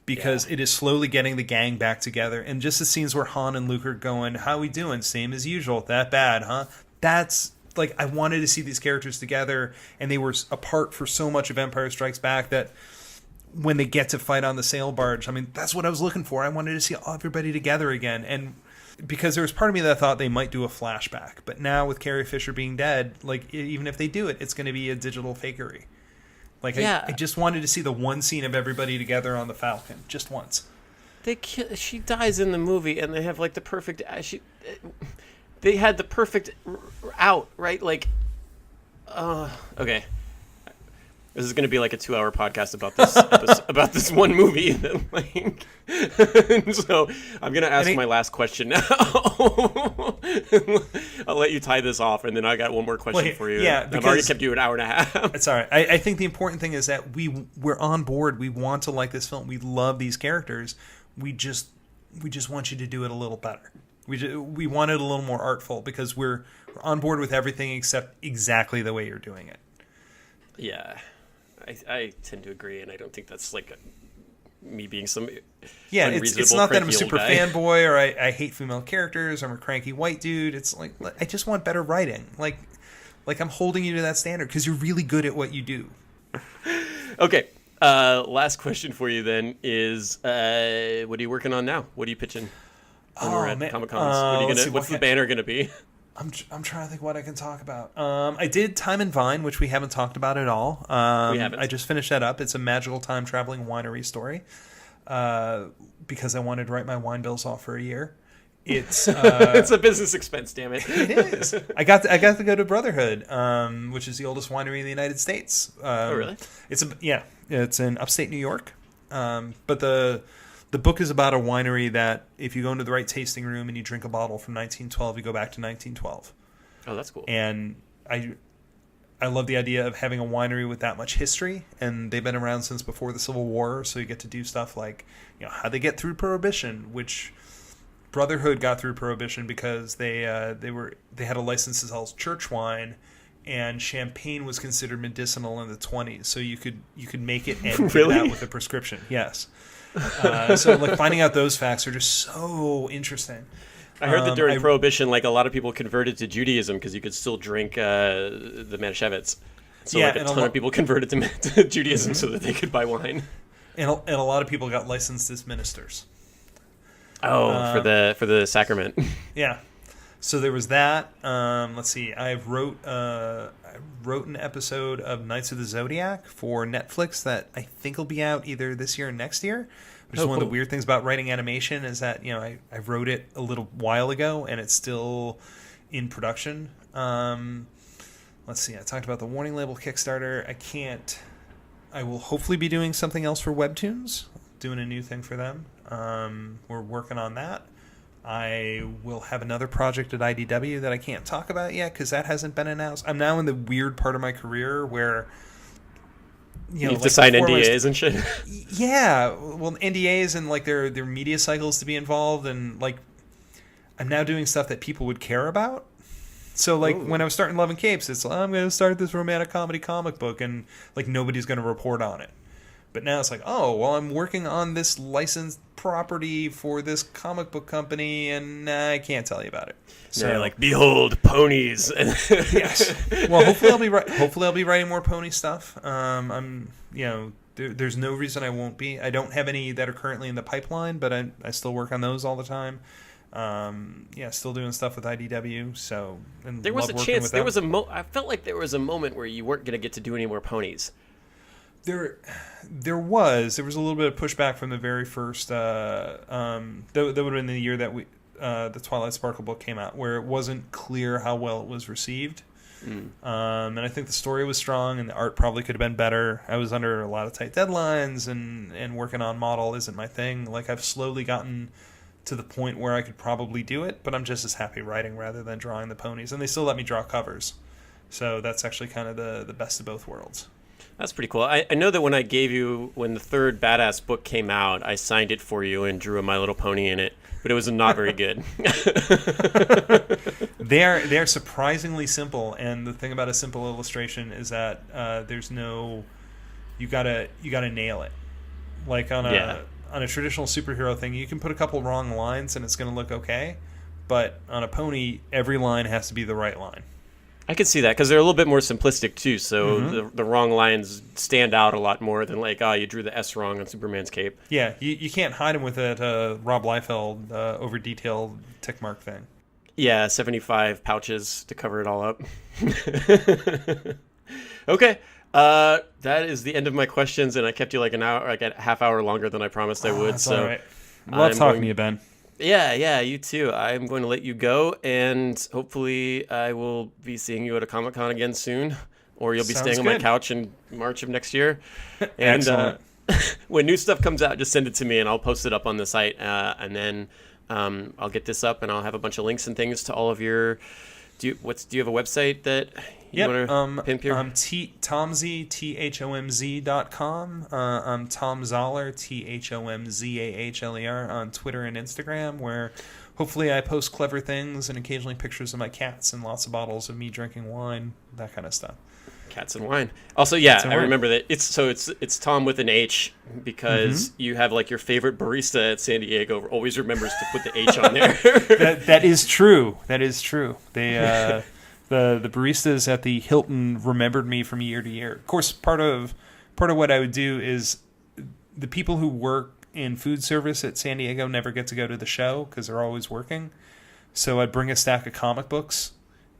Because it is slowly getting the gang back together. And just the scenes where Han and Luke are going, how we doing? Same as usual. That bad, huh? That's... Like, I wanted to see these characters together, and they were apart for so much of Empire Strikes Back that when they get to fight on the sail barge, I mean, that's what I was looking for. I wanted to see everybody together again. And because there was part of me that thought they might do a flashback. But now with Carrie Fisher being dead, like, even if they do it, it's going to be a digital fakery. Like, I just wanted to see the one scene of everybody together on the Falcon, just once. She dies in the movie, and they have, like, the perfect... They had the perfect out, right? Like, okay. This is going to be like a 2-hour podcast about this about this one movie. Like, so I'm going to ask my last question now. I'll let you tie this off, and then I got one more question for you. Yeah, I've already kept you an hour and a half. It's all right. I think the important thing is that we're on board. We want to like this film. We love these characters. We just want you to do it a little better. We want it a little more artful, because we're on board with everything except exactly the way you're doing it. Yeah, I tend to agree, and I don't think that's like me being some it's not that I'm a super fanboy or I hate female characters or I'm a cranky white dude. It's like I just want better writing. Like I'm holding you to that standard because you're really good at what you do. Okay. Last question for you then is, what are you working on now? What are you pitching? When we're at Comic Cons, what's the banner going to be? I'm trying to think what I can talk about. I did Time and Vine, which we haven't talked about at all. We haven't. I just finished that up. It's a magical time traveling winery story. Because I wanted to write my wine bills off for a year. It's it's a business expense, damn it. It is. I got to go to Brotherhood, which is the oldest winery in the United States. Oh, really? It's in upstate New York. But the book is about a winery that if you go into the right tasting room and you drink a bottle from 1912, you go back to 1912. Oh, that's cool. And I love the idea of having a winery with that much history, and they've been around since before the Civil War, so you get to do stuff like, how they get through Prohibition, which Brotherhood got through Prohibition because they had a license to sell church wine, and champagne was considered medicinal in the 1920s, so you could make it and really? Get out with a prescription. Yes. So like finding out those facts are just so interesting. I heard that during Prohibition, like a lot of people converted to Judaism because you could still drink the Manischewitz. So like a ton of people converted to Judaism so that they could buy wine. And a lot of people got licensed as ministers. Oh, for the sacrament. Yeah. So there was that. Let's see. I wrote an episode of Knights of the Zodiac for Netflix that I think will be out either this year or next year. Which is one of the weird things about writing animation is that I wrote it a little while ago and it's still in production. Let's see. I talked about the Warning Label Kickstarter. I will hopefully be doing something else for Webtoons, doing a new thing for them. We're working on that. I will have another project at IDW that I can't talk about yet because that hasn't been announced. I'm now in the weird part of my career where you have to sign NDAs and shit. Yeah, well, NDAs and like their media cycles to be involved, and like I'm now doing stuff that people would care about. So, like, when I was starting Love and Capes, it's, I'm going to start this romantic comedy comic book, and, like, nobody's going to report on it. But now it's like, oh, well, I'm working on this licensed property for this comic book company, and I can't tell you about it. So you're like, behold, ponies. Yes. Well, hopefully I'll be writing more pony stuff. I'm, there's no reason I won't be. I don't have any that are currently in the pipeline, but I still work on those all the time. Still doing stuff with IDW. So there was a chance. There was I felt like there was a moment where you weren't going to get to do any more ponies. There was a little bit of pushback from the very first. That would have been the year that the Twilight Sparkle book came out, where it wasn't clear how well it was received. And I think the story was strong, and the art probably could have been better. I was under a lot of tight deadlines, and working on model isn't my thing. Like, I've slowly gotten to the point where I could probably do it, but I'm just as happy writing rather than drawing the ponies. And they still let me draw covers. So that's actually kind of the best of both worlds. That's pretty cool. I know that when the third Badass book came out, I signed it for you and drew a My Little Pony in it, but it was not very good. They're surprisingly simple, and the thing about a simple illustration is that there's no, you gotta nail it. Like on a traditional superhero thing, you can put a couple wrong lines and it's gonna look okay, but on a pony, every line has to be the right line. I could see that because they're a little bit more simplistic too. So the wrong lines stand out a lot more than like, you drew the S wrong on Superman's cape. Yeah, you can't hide them with that Rob Liefeld over detailed tick mark thing. Yeah, 75 pouches to cover it all up. Okay, that is the end of my questions, and I kept you like an hour, like a half hour longer than I promised I would. That's so all right. Love talking to you, Ben. Yeah, you too. I'm going to let you go, and hopefully I will be seeing you at a Comic-Con again soon, or you'll be staying on my couch in March of next year. And when new stuff comes out, just send it to me, and I'll post it up on the site, and then I'll get this up, and I'll have a bunch of links and things to all of your... Do you have a website that you want to pimp here? Thomzy, THOMZ.com. I'm Thom Zahler, THOMZAHLER, on Twitter and Instagram, where hopefully I post clever things and occasionally pictures of my cats and lots of bottles of me drinking wine, that kind of stuff. Cats and wine. Also, I remember that it's Tom with an H because you have like your favorite barista at San Diego always remembers to put the H on there. That is true. That is true. They the baristas at the Hilton remembered me from year to year. Of course, part of what I would do is the people who work in food service at San Diego never get to go to the show because they're always working. So I'd bring a stack of comic books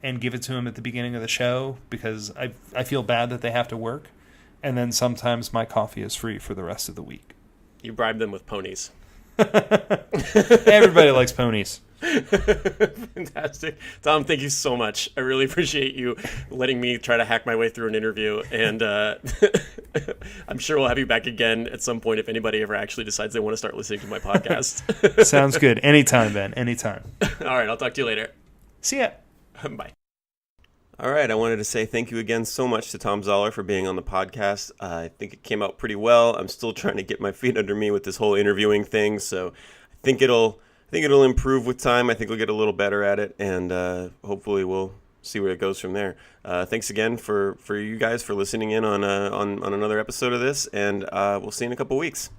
and give it to them at the beginning of the show because I feel bad that they have to work. And then sometimes my coffee is free for the rest of the week. You bribe them with ponies. Everybody likes ponies. Fantastic. Tom, thank you so much. I really appreciate you letting me try to hack my way through an interview. And I'm sure we'll have you back again at some point if anybody ever actually decides they want to start listening to my podcast. Sounds good. Anytime, Ben. Anytime. All right. I'll talk to you later. See ya. Bye. All right, I wanted to say thank you again so much to Thom Zahler for being on the podcast. I think it came out pretty well. I'm still trying to get my feet under me with this whole interviewing thing, so I think it'll improve with time. I think we'll get a little better at it, and hopefully we'll see where it goes from there. Thanks again for you guys for listening in on another episode of this, and we'll see you in a couple weeks.